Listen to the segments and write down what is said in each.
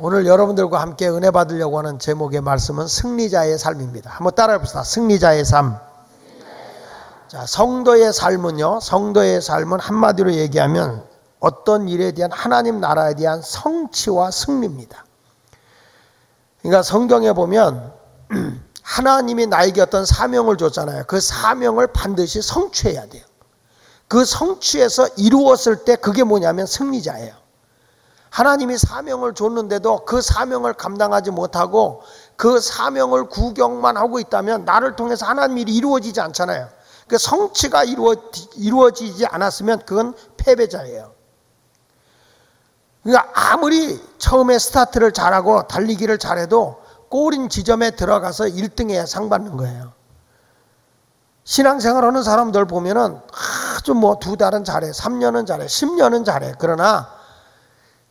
오늘 여러분들과 함께 은혜 받으려고 하는 제목의 말씀은 승리자의 삶입니다. 한번 따라해 봅시다. 승리자의 삶. 자, 성도의 삶은요, 성도의 삶은 한마디로 얘기하면 어떤 일에 대한 하나님 나라에 대한 성취와 승리입니다. 그러니까 성경에 보면 하나님이 나에게 어떤 사명을 줬잖아요. 그 사명을 반드시 성취해야 돼요. 그 성취해서 이루었을 때 그게 뭐냐면 승리자예요. 하나님이 사명을 줬는데도 그 사명을 감당하지 못하고 그 사명을 구경만 하고 있다면 나를 통해서 하나님의 일이 이루어지지 않잖아요. 그 성취가 이루어지지 않았으면 그건 패배자예요. 그러니까 아무리 처음에 스타트를 잘하고 달리기를 잘해도 꼬린 지점에 들어가서 1등해야 상 받는 거예요. 신앙생활 하는 사람들 보면은 아주 2달은 잘해, 3년은 잘해, 10년은 잘해. 그러나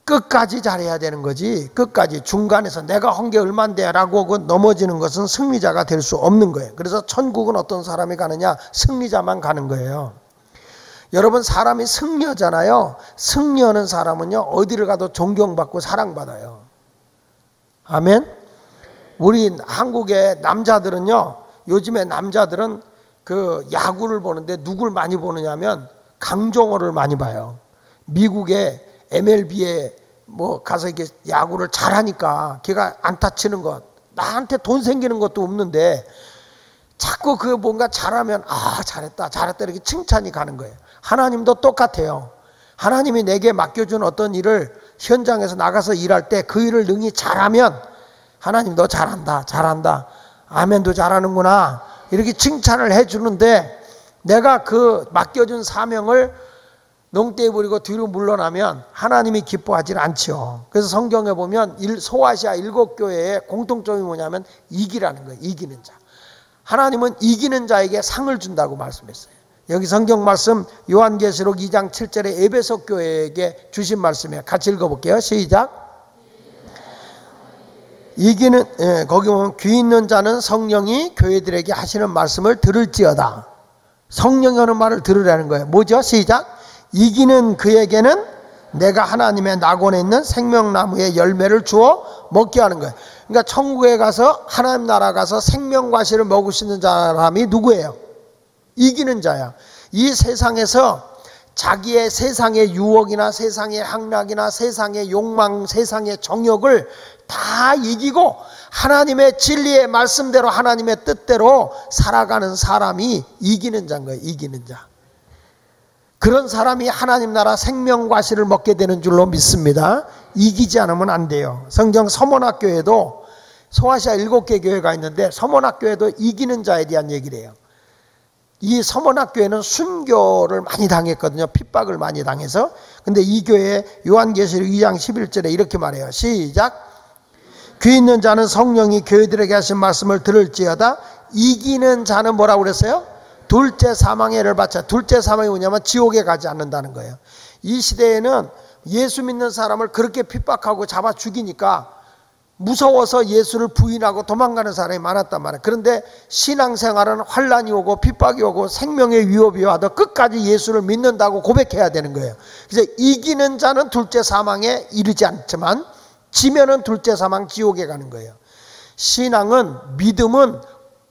끝까지 잘해야 되는 거지, 끝까지 중간에서 내가 한 게 얼만데 라고 넘어지는 것은 승리자가 될 수 없는 거예요. 그래서 천국은 어떤 사람이 가느냐? 승리자만 가는 거예요. 여러분, 사람이 승려잖아요. 승려하는 사람은요, 어디를 가도 존경받고 사랑받아요. 아멘? 우리 한국의 남자들은요, 요즘에 남자들은 그 야구를 보는데 누굴 많이 보느냐면 강정호를 많이 봐요. 미국의 MLB에 가서 이렇게 야구를 잘하니까 걔가 안타 치는 것, 나한테 돈 생기는 것도 없는데 자꾸 그 뭔가 잘하면 잘했다 이렇게 칭찬이 가는 거예요. 하나님도 똑같아요. 하나님이 내게 맡겨준 어떤 일을 현장에서 나가서 일할 때 그 일을 능히 잘하면 하나님 너 잘한다 아멘도 잘하는구나 이렇게 칭찬을 해주는데, 내가 그 맡겨준 사명을 농대에 부리고 뒤로 물러나면 하나님이 기뻐하지 않죠. 그래서 성경에 보면 소아시아 7교회의 공통점이 뭐냐면 이기라는 거예요. 이기는 자. 하나님은 이기는 자에게 상을 준다고 말씀했어요. 여기 성경 말씀 요한계시록 2장 7절에 에베소 교회에게 주신 말씀이에요. 같이 읽어볼게요. 시작. 거기 보면 귀 있는 자는 성령이 교회들에게 하시는 말씀을 들을지어다. 성령이 하는 말을 들으라는 거예요. 뭐죠? 시작. 이기는 그에게는 내가 하나님의 낙원에 있는 생명나무의 열매를 주어 먹게 하는 거예요. 그러니까 천국에 가서 하나님 나라 가서 생명과실을 먹을 수 있는 사람이 누구예요? 이기는 자야. 이 세상에서 자기의 세상의 유혹이나 세상의 향락이나 세상의 욕망, 세상의 정욕을 다 이기고 하나님의 진리의 말씀대로 하나님의 뜻대로 살아가는 사람이 이기는 자인 거예요. 이기는 자. 그런 사람이 하나님 나라 생명과실을 먹게 되는 줄로 믿습니다. 이기지 않으면 안 돼요. 성경 서문학교에도 소아시아 7개 교회가 있는데 서문학교에도 이기는 자에 대한 얘기를 해요. 이 서문학교에는 순교를 많이 당했거든요. 핍박을 많이 당해서. 근데 이 교회에 요한계시록 2장 11절에 이렇게 말해요. 시작. 귀 있는 자는 성령이 교회들에게 하신 말씀을 들을지어다. 이기는 자는 뭐라고 그랬어요? 둘째 사망의 해를 받자. 둘째 사망이 뭐냐면 지옥에 가지 않는다는 거예요. 이 시대에는 예수 믿는 사람을 그렇게 핍박하고 잡아 죽이니까 무서워서 예수를 부인하고 도망가는 사람이 많았단 말이에요. 그런데 신앙생활은 환난이 오고 핍박이 오고 생명의 위협이 와도 끝까지 예수를 믿는다고 고백해야 되는 거예요. 그래서 이기는 자는 둘째 사망에 이르지 않지만 지면은 둘째 사망 지옥에 가는 거예요. 신앙은, 믿음은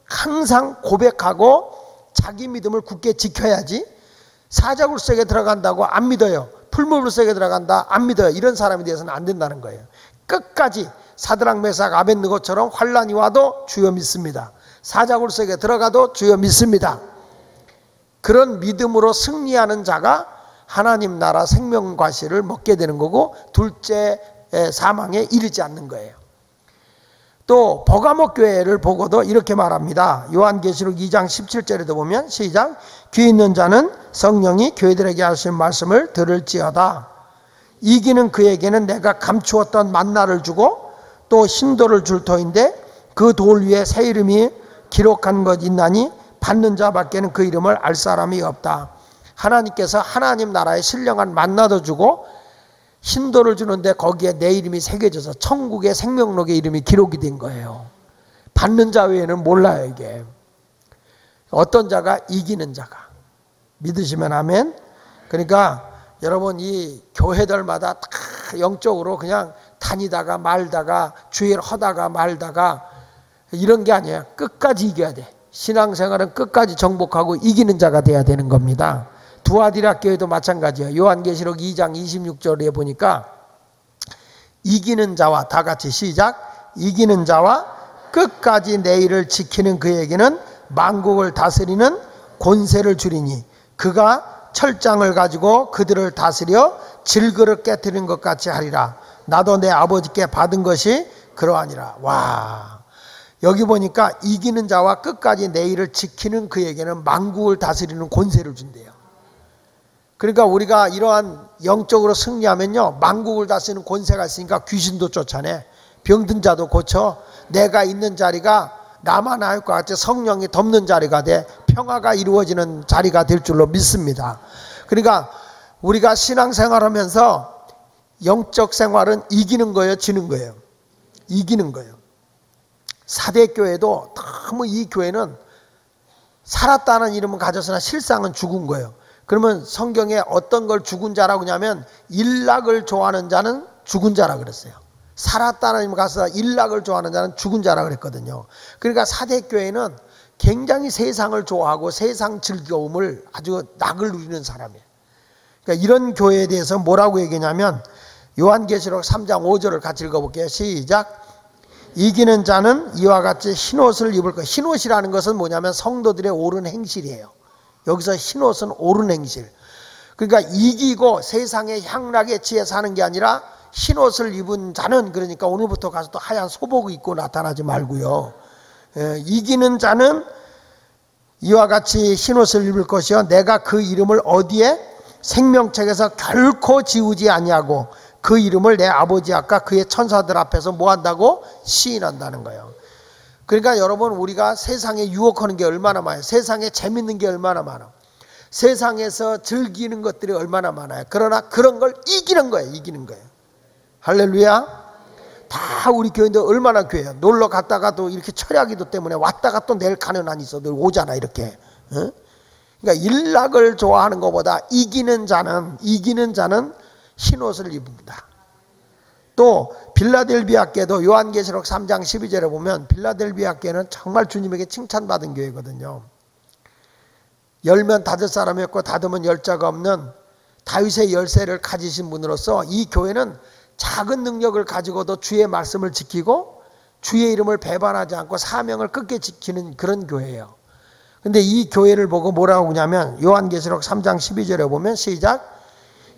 항상 고백하고 자기 믿음을 굳게 지켜야지, 사자굴 속에 들어간다고 안 믿어요, 풀무불 속에 들어간다 안 믿어요, 이런 사람이 되어서는 안 된다는 거예요. 끝까지 사드락 메삭 아벳느고처럼 환난이 와도 주여 믿습니다. 사자굴 속에 들어가도 주여 믿습니다. 그런 믿음으로 승리하는 자가 하나님 나라 생명과실을 먹게 되는 거고 둘째 사망에 이르지 않는 거예요. 또 버가모 교회를 보고도 이렇게 말합니다. 요한계시록 2장 17절에도 보면 시작. 귀 있는 자는 성령이 교회들에게 하신 말씀을 들을지어다. 이기는 그에게는 내가 감추었던 만나를 주고 또 흰돌을 줄 터인데 그 돌 위에 새 이름이 기록한 것 있나니 받는 자밖에는 그 이름을 알 사람이 없다. 하나님께서 하나님 나라에 신령한 만나도 주고 흰돌을 주는데 거기에 내 이름이 새겨져서 천국의 생명록에 이름이 기록이 된 거예요. 받는 자 외에는 몰라요. 이게 어떤 자가? 이기는 자가. 믿으시면 아멘. 그러니까 여러분 이 교회들마다 다 영적으로 그냥 다 다니다가 말다가 주일 하다가 말다가 이런 게 아니에요. 끝까지 이겨야 돼. 신앙생활은 끝까지 정복하고 이기는 자가 돼야 되는 겁니다. 두아디라 교회도 마찬가지예요. 요한계시록 2장 26절에 보니까 이기는 자와, 다 같이 시작, 이기는 자와 끝까지 내 일을 지키는 그에게는 만국을 다스리는 권세를 주리니 그가 철장을 가지고 그들을 다스려 질그릇 깨뜨리는 것 같이 하리라. 나도 내 아버지께 받은 것이 그러하니라. 와, 여기 보니까 이기는 자와 끝까지 내 일을 지키는 그에게는 만국을 다스리는 권세를 준대요. 그러니까 우리가 이러한 영적으로 승리하면요, 만국을 다스리는 권세가 있으니까 귀신도 쫓아내, 병든 자도 고쳐, 내가 있는 자리가 나만 할 것 같이 성령이 덮는 자리가 돼 평화가 이루어지는 자리가 될 줄로 믿습니다. 그러니까 우리가 신앙생활하면서 영적 생활은 이기는 거예요, 지는 거예요? 이기는 거예요. 사대교회도 너무 이 교회는 살았다는 이름은 가졌으나 실상은 죽은 거예요. 그러면 성경에 어떤 걸 죽은 자라고 하냐면 일락을 좋아하는 자는 죽은 자라 그랬어요. 살았다는 이름을 가서 일락을 좋아하는 자는 죽은 자라 그랬거든요. 그러니까 사대교회는 굉장히 세상을 좋아하고 세상 즐거움을 아주 낙을 누리는 사람이에요. 그러니까 이런 교회에 대해서 뭐라고 얘기냐면 요한계시록 3장 5절을 같이 읽어볼게요. 시작. 이기는 자는 이와 같이 흰옷을 입을 거예요. 흰옷이라는 것은 뭐냐면 성도들의 옳은 행실이에요. 여기서 흰옷은 옳은 행실. 그러니까 이기고 세상의 향락에 취해 사는 게 아니라 흰옷을 입은 자는, 그러니까 오늘부터 가서 또 하얀 소복을 입고 나타나지 말고요. 이기는 자는 이와 같이 흰옷을 입을 것이요 내가 그 이름을 어디에 생명책에서 결코 지우지 아니하고 그 이름을 내 아버지 앞과 그의 천사들 앞에서 뭐 한다고? 시인한다는 거예요. 그러니까 여러분, 우리가 세상에 유혹하는 게 얼마나 많아요. 세상에 재밌는 게 얼마나 많아. 세상에서 즐기는 것들이 얼마나 많아요. 그러나 그런 걸 이기는 거예요. 이기는 거예요. 할렐루야. 다 우리 교인들 얼마나 교회야. 놀러 갔다가도 이렇게 철야기도 때문에 왔다가 또 내일 가는 한이 있어. 늘 오잖아 이렇게. 그러니까 일락을 좋아하는 것보다 이기는 자는 흰옷을 입습니다. 또 빌라델비아 교회도 요한계시록 3장 12절에 보면 빌라델비아 교회는 정말 주님에게 칭찬받은 교회거든요. 열면 닫을 사람이 없고 닫으면 열 자가 없는 다윗의 열쇠를 가지신 분으로서 이 교회는 작은 능력을 가지고도 주의 말씀을 지키고 주의 이름을 배반하지 않고 사명을 끝까지 지키는 그런 교회예요. 근데 이 교회를 보고 뭐라고 하냐면 요한계시록 3장 12절에 보면 시작.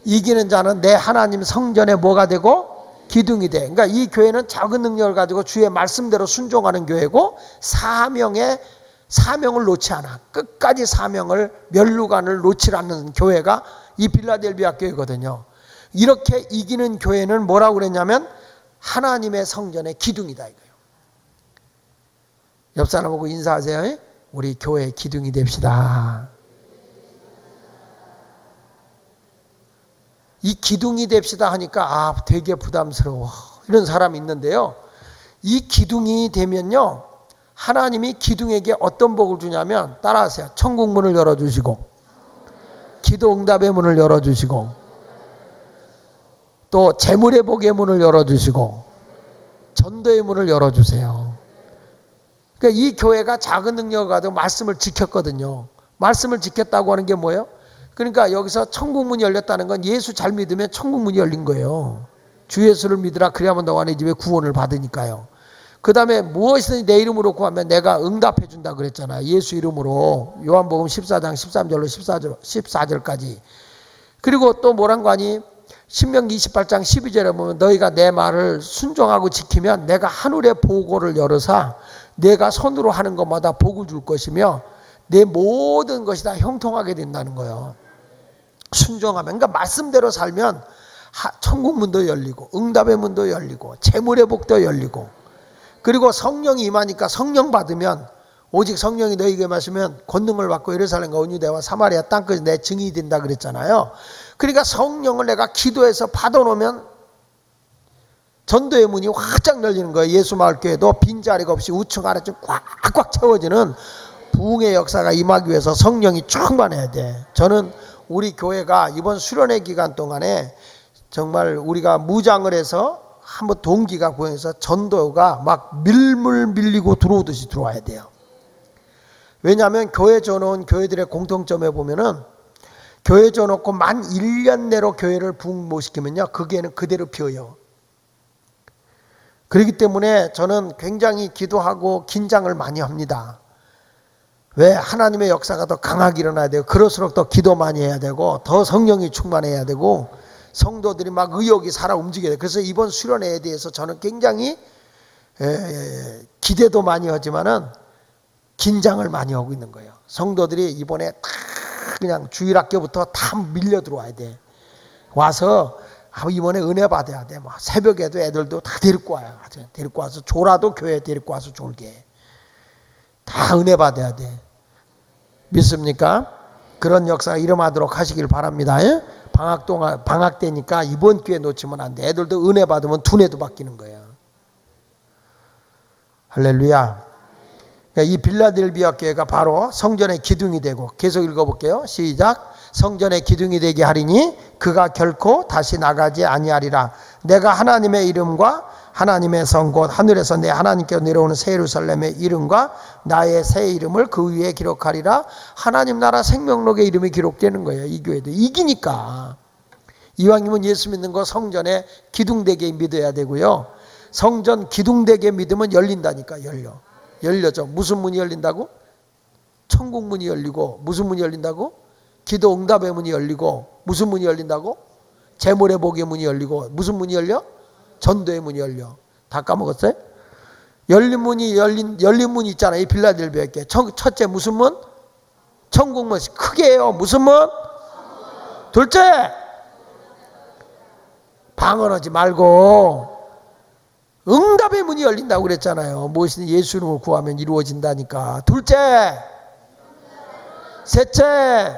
이기는 자는 내 하나님 성전에 뭐가 되고? 기둥이 돼. 그러니까 이 교회는 작은 능력을 가지고 주의 말씀대로 순종하는 교회고 사명을 놓지 않아. 끝까지 사명을 면류관을 놓지 않는 교회가 이 빌라델비아 교회거든요. 이렇게 이기는 교회는 뭐라고 그랬냐면 하나님의 성전의 기둥이다 이거예요. 옆 사람 보고 인사하세요. 우리 교회의 기둥이 됩시다. 이 기둥이 됩시다 하니까 되게 부담스러워 이런 사람이 있는데요. 이 기둥이 되면요, 하나님이 기둥에게 어떤 복을 주냐면 따라하세요. 천국 문을 열어주시고 기도 응답의 문을 열어주시고 또 재물의 복의 문을 열어주시고 전도의 문을 열어주세요. 그러니까 이 교회가 작은 능력을 가지고 말씀을 지켰거든요. 말씀을 지켰다고 하는 게 뭐예요? 그러니까 여기서 천국문이 열렸다는 건 예수 잘 믿으면 천국문이 열린 거예요. 주 예수를 믿으라 그리하면 너와 네 집에 구원을 받으니까요. 그 다음에 무엇이든지 내 이름으로 구하면 내가 응답해 준다 그랬잖아요. 예수 이름으로. 요한복음 14장 13절로 14절까지. 그리고 또 뭐란 거 아니? 신명기 28장 12절에 보면 너희가 내 말을 순종하고 지키면 내가 하늘의 보고를 열어서 내가 손으로 하는 것마다 복을 줄 것이며 내 모든 것이 다 형통하게 된다는 거예요. 순종하면. 그러니까 말씀대로 살면 천국 문도 열리고 응답의 문도 열리고 재물의 복도 열리고 그리고 성령이 임하니까 성령 받으면 오직 성령이 너희에게 마시면 권능을 받고 예루살렘과 온유대와 사마리아 땅까지 내 증인이 된다 그랬잖아요. 그러니까 성령을 내가 기도해서 받아놓으면 전도의 문이 활짝 열리는 거예요. 예수마을교회도 빈자리가 없이 우측 아래쪽 꽉꽉 채워지는 부흥의 역사가 임하기 위해서 성령이 충만해야 돼. 저는 우리 교회가 이번 수련회 기간 동안에 정말 우리가 무장을 해서 한번 동기가 보여서 전도가 막 밀물 밀리고 들어오듯이 들어와야 돼요. 왜냐하면 교회 줘놓은 교회들의 공통점에 보면은 교회 줘놓고 만 1년 내로 교회를 부흥 못 시키면요, 그게는 그대로 비어요. 그렇기 때문에 저는 굉장히 기도하고 긴장을 많이 합니다. 왜? 하나님의 역사가 더 강하게 일어나야 돼요. 그럴수록 더 기도 많이 해야 되고 더 성령이 충만해야 되고 성도들이 막 의욕이 살아 움직여야 돼요. 그래서 이번 수련회에 대해서 저는 굉장히 기대도 많이 하지만은 긴장을 많이 하고 있는 거예요. 성도들이 이번에 다 그냥 주일학교부터 다 밀려 들어와야 돼. 와서 이번에 은혜 받아야 돼. 뭐 새벽에도 애들도 다 데리고 와요. 데리고 와서 졸아도 교회에 데리고 와서 졸게. 다 은혜 받아야 돼. 믿습니까? 그런 역사가 일어나도록 하시길 바랍니다. 방학 때니까 이번 기회 놓치면 안 돼. 애들도 은혜 받으면 두뇌도 바뀌는 거예요. 할렐루야. 이 빌라델비아 교회가 바로 성전의 기둥이 되고, 계속 읽어볼게요. 시작. 성전의 기둥이 되게 하리니 그가 결코 다시 나가지 아니하리라. 내가 하나님의 이름과 하나님의 성 곧 하늘에서 내 하나님께로 내려오는 새 예루살렘의 이름과 나의 새 이름을 그 위에 기록하리라. 하나님 나라 생명록의 이름이 기록되는 거예요. 이 교회도 이기니까. 이왕이면 예수 믿는 거 성전에 기둥되게 믿어야 되고요. 성전 기둥되게 믿으면 열린다니까. 열려져. 무슨 문이 열린다고? 천국 문이 열리고. 무슨 문이 열린다고? 기도 응답의 문이 열리고. 무슨 문이 열린다고? 재물의 복의 문이 열리고. 무슨 문이 열려? 전도의 문이 열려. 다 까먹었어요? 열린 문이 있잖아요. 이 빌라델비아 교회. 첫째 무슨 문? 천국 문. 크게 해요. 무슨 문? 둘째, 방언하지 말고 응답의 문이 열린다고 그랬잖아요. 무엇이든 예수 이름으로 구하면 이루어진다니까. 둘째, 셋째,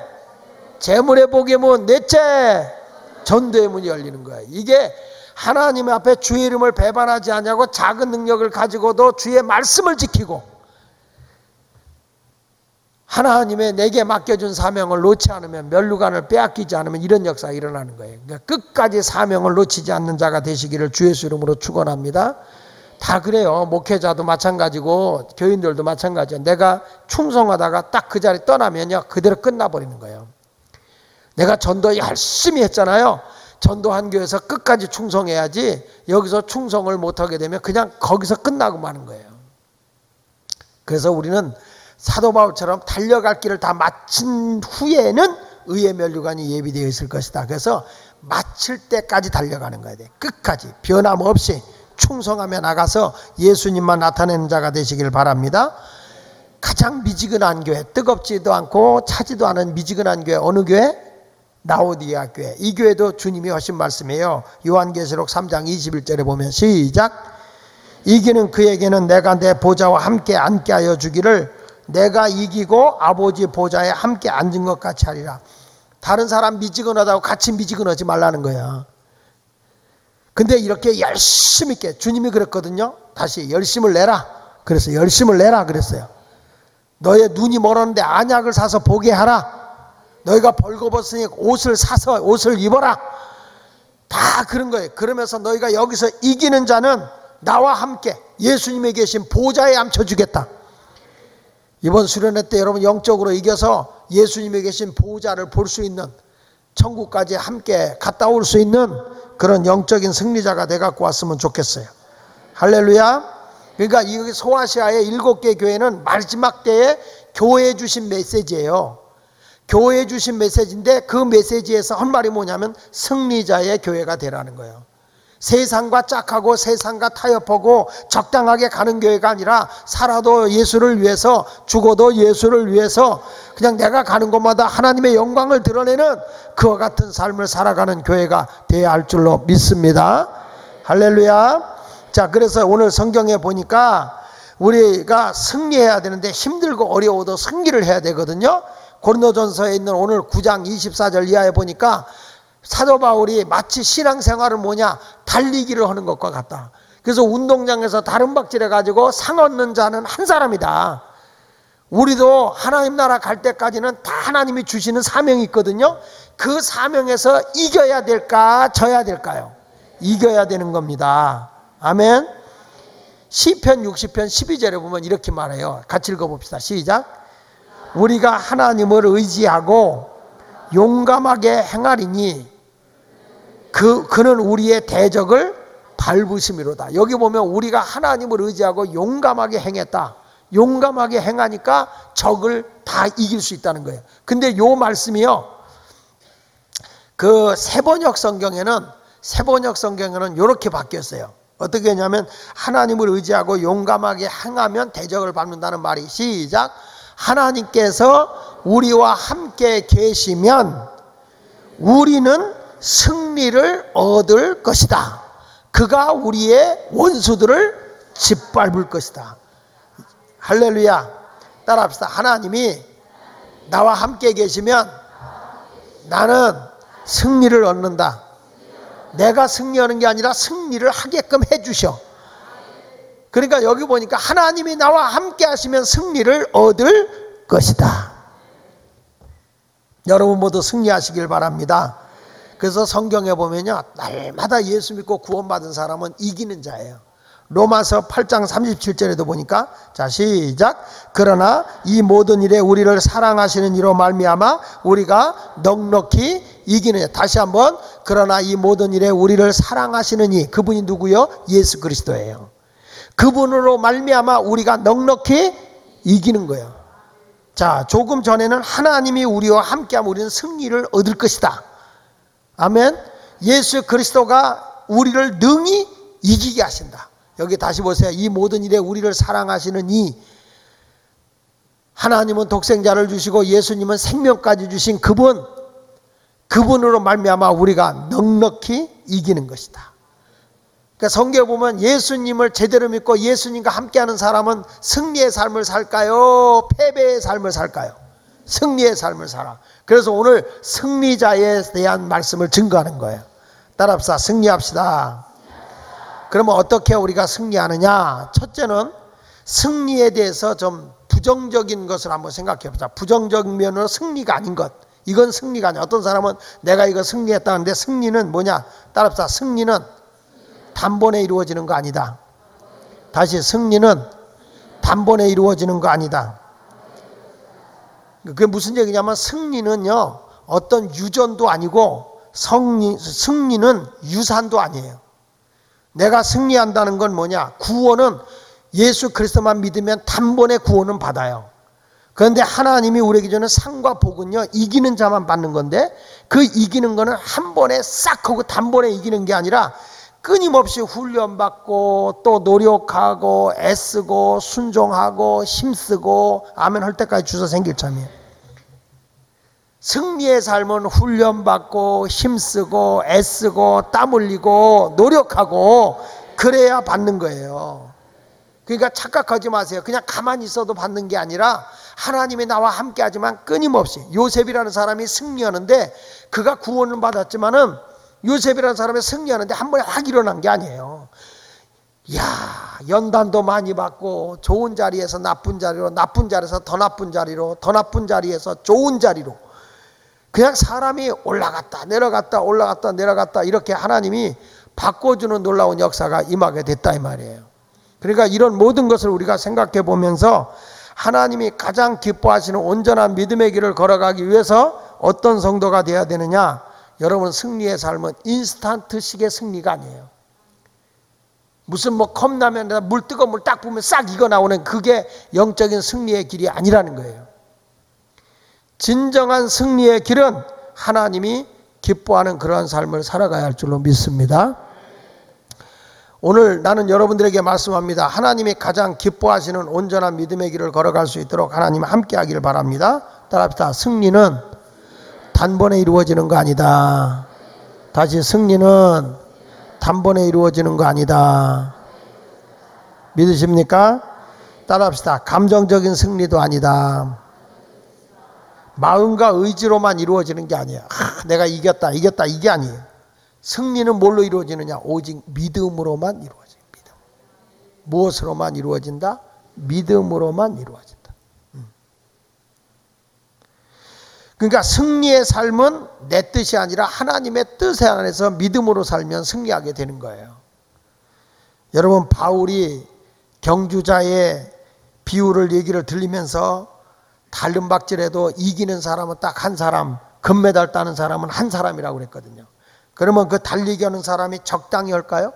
재물의 복의 문. 넷째, 전도의 문이 열리는 거예요. 이게 하나님 앞에 주의 이름을 배반하지 않냐고 작은 능력을 가지고도 주의 말씀을 지키고 하나님의 내게 맡겨준 사명을 놓지 않으면, 면류관을 빼앗기지 않으면 이런 역사가 일어나는 거예요. 그러니까 끝까지 사명을 놓치지 않는 자가 되시기를 주 예수 이름으로 축원합니다. 다 그래요. 목회자도 마찬가지고 교인들도 마찬가지예요. 내가 충성하다가 딱 그 자리 떠나면요, 그대로 끝나버리는 거예요. 내가 전도 열심히 했잖아요. 전도한 교회에서 끝까지 충성해야지, 여기서 충성을 못하게 되면 그냥 거기서 끝나고 마는 거예요. 그래서 우리는 사도 바울처럼 달려갈 길을 다 마친 후에는 의의 면류관이 예비되어 있을 것이다. 그래서 마칠 때까지 달려가는 거야 돼. 끝까지 변함없이 충성하며 나가서 예수님만 나타내는 자가 되시길 바랍니다. 가장 미지근한 교회, 뜨겁지도 않고 차지도 않은 미지근한 교회, 어느 교회? 라오디게아 교회. 이 교회도 주님이 하신 말씀이에요. 요한계시록 3장 21절에 보면 시작. 이기는 그에게는 내가 내 보좌와 함께 앉게 하여 주기를, 내가 이기고 아버지 보좌에 함께 앉은 것 같이 하리라. 다른 사람 미지근하다고 같이 미지근하지 말라는 거야. 근데 이렇게 열심히 있게, 주님이 그랬거든요. 다시 열심을 내라. 그래서 열심을 내라 그랬어요. 너의 눈이 멀었는데 안약을 사서 보게 하라. 너희가 벌거벗으니 옷을 사서 옷을 입어라. 다 그런 거예요. 그러면서 너희가 여기서 이기는 자는 나와 함께 예수님이 계신 보좌에 앉혀주겠다. 이번 수련회 때 여러분 영적으로 이겨서 예수님이 계신 보좌를 볼 수 있는, 천국까지 함께 갔다 올 수 있는 그런 영적인 승리자가 돼갖고 왔으면 좋겠어요. 할렐루야. 그러니까 이 소아시아의 7개 교회는 마지막 때에 교회에 주신 메시지예요. 교회에 주신 메시지인데 그 메시지에서 한 말이 뭐냐면 승리자의 교회가 되라는 거예요. 세상과 짝하고 세상과 타협하고 적당하게 가는 교회가 아니라 살아도 예수를 위해서, 죽어도 예수를 위해서 그냥 내가 가는 곳마다 하나님의 영광을 드러내는 그와 같은 삶을 살아가는 교회가 되어야 할 줄로 믿습니다. 할렐루야. 자, 그래서 오늘 성경에 보니까 우리가 승리해야 되는데 힘들고 어려워도 승리를 해야 되거든요. 고린도전서에 있는 오늘 9장 24절 이하에 보니까 사도 바울이 마치 신앙생활은 뭐냐, 달리기를 하는 것과 같다. 그래서 운동장에서 다른박질 해가지고 상 얻는 자는 한 사람이다. 우리도 하나님 나라 갈 때까지는 다 하나님이 주시는 사명이 있거든요. 그 사명에서 이겨야 될까 져야 될까요? 이겨야 되는 겁니다. 아멘. 시편 60편 12절에 보면 이렇게 말해요. 같이 읽어봅시다. 시작. 우리가 하나님을 의지하고 용감하게 행하리니 그는 우리의 대적을 밟으심이로다. 여기 보면 우리가 하나님을 의지하고 용감하게 행했다. 용감하게 행하니까 적을 다 이길 수 있다는 거예요. 근데 요 말씀이요, 그 세번역 성경에는 이렇게 바뀌었어요. 어떻게 했냐면 하나님을 의지하고 용감하게 행하면 대적을 밟는다는 말이, 시작. 하나님께서 우리와 함께 계시면 우리는 승리를 얻을 것이다. 그가 우리의 원수들을 짓밟을 것이다. 할렐루야. 따라합시다. 하나님이 나와 함께 계시면 나는 승리를 얻는다. 내가 승리하는 게 아니라 승리를 하게끔 해주셔. 그러니까 여기 보니까 하나님이 나와 함께 하시면 승리를 얻을 것이다. 여러분 모두 승리하시길 바랍니다. 그래서 성경에 보면요, 날마다 예수 믿고 구원받은 사람은 이기는 자예요. 로마서 8장 37절에도 보니까, 자 시작. 그러나 이 모든 일에 우리를 사랑하시는 이로 말미암아 우리가 넉넉히 이기는 자. 다시 한번, 그러나 이 모든 일에 우리를 사랑하시는 이, 그분이 누구요? 예수 그리스도예요. 그분으로 말미암아 우리가 넉넉히 이기는 거예요. 자, 조금 전에는 하나님이 우리와 함께하면 우리는 승리를 얻을 것이다. 아멘. 예수 그리스도가 우리를 능히 이기게 하신다. 여기 다시 보세요. 이 모든 일에 우리를 사랑하시는 이, 하나님은 독생자를 주시고 예수님은 생명까지 주신 그분으로 말미암아 우리가 넉넉히 이기는 것이다. 그러니까 성경에 보면 예수님을 제대로 믿고 예수님과 함께하는 사람은 승리의 삶을 살까요? 패배의 삶을 살까요? 승리의 삶을 살아. 그래서 오늘 승리자에 대한 말씀을 증거하는 거예요. 따라합시다. 승리합시다. 그러면 어떻게 우리가 승리하느냐? 첫째는 승리에 대해서 좀 부정적인 것을 한번 생각해 보자. 부정적인 면으로 승리가 아닌 것. 이건 승리가 아니야. 어떤 사람은 내가 이거 승리했다는데 승리는 뭐냐? 따라합시다. 승리는 단번에 이루어지는 거 아니다. 다시, 승리는 단번에 이루어지는 거 아니다. 그게 무슨 얘기냐면 승리는요, 어떤 유전도 아니고 승리는 유산도 아니에요. 내가 승리한다는 건 뭐냐? 구원은 예수 그리스도만 믿으면 단번에 구원은 받아요. 그런데 하나님이 우리에게 주는 상과 복은요, 이기는 자만 받는 건데, 그 이기는 거는 한 번에 싹 하고 단번에 이기는 게 아니라 끊임없이 훈련받고 또 노력하고 애쓰고 순종하고 힘쓰고 아멘 할 때까지 주서 생길 참이에요. 승리의 삶은 훈련받고 힘쓰고 애쓰고 땀 흘리고 노력하고 그래야 받는 거예요. 그러니까 착각하지 마세요. 그냥 가만히 있어도 받는 게 아니라 하나님이 나와 함께 하지만 끊임없이. 요셉이라는 사람이 승리하는데 그가 구원을 받았지만은 요셉이라는 사람이 승리하는데 한 번에 확 일어난 게 아니에요. 이야, 연단도 많이 받고 좋은 자리에서 나쁜 자리로, 나쁜 자리에서 더 나쁜 자리로, 더 나쁜 자리에서 좋은 자리로, 그냥 사람이 올라갔다 내려갔다 올라갔다 내려갔다 이렇게 하나님이 바꿔주는 놀라운 역사가 임하게 됐다 이 말이에요. 그러니까 이런 모든 것을 우리가 생각해 보면서 하나님이 가장 기뻐하시는 온전한 믿음의 길을 걸어가기 위해서 어떤 성도가 되어야 되느냐? 여러분, 승리의 삶은 인스턴트식의 승리가 아니에요. 무슨 뭐 컵라면에다 물, 뜨거운 물 딱 부으면 싹 익어 나오는 그게 영적인 승리의 길이 아니라는 거예요. 진정한 승리의 길은 하나님이 기뻐하는 그러한 삶을 살아가야 할 줄로 믿습니다. 오늘 나는 여러분들에게 말씀합니다. 하나님이 가장 기뻐하시는 온전한 믿음의 길을 걸어갈 수 있도록 하나님 함께 하기를 바랍니다. 따라합시다. 승리는 단번에 이루어지는 거 아니다. 다시, 승리는 단번에 이루어지는 거 아니다. 믿으십니까? 따라합시다. 감정적인 승리도 아니다. 마음과 의지로만 이루어지는 게 아니에요. 내가 이겼다 이게 아니에요. 승리는 뭘로 이루어지느냐? 오직 믿음으로만 이루어져요. 믿음. 무엇으로만 이루어진다? 믿음으로만 이루어진다. 그러니까 승리의 삶은 내 뜻이 아니라 하나님의 뜻에 안에서 믿음으로 살면 승리하게 되는 거예요. 여러분, 바울이 경주자의 비유를 얘기를 들리면서 달름박질해도 이기는 사람은 딱 한 사람, 금메달 따는 사람은 한 사람이라고 그랬거든요. 그러면 그 달리기 하는 사람이 적당히 할까요?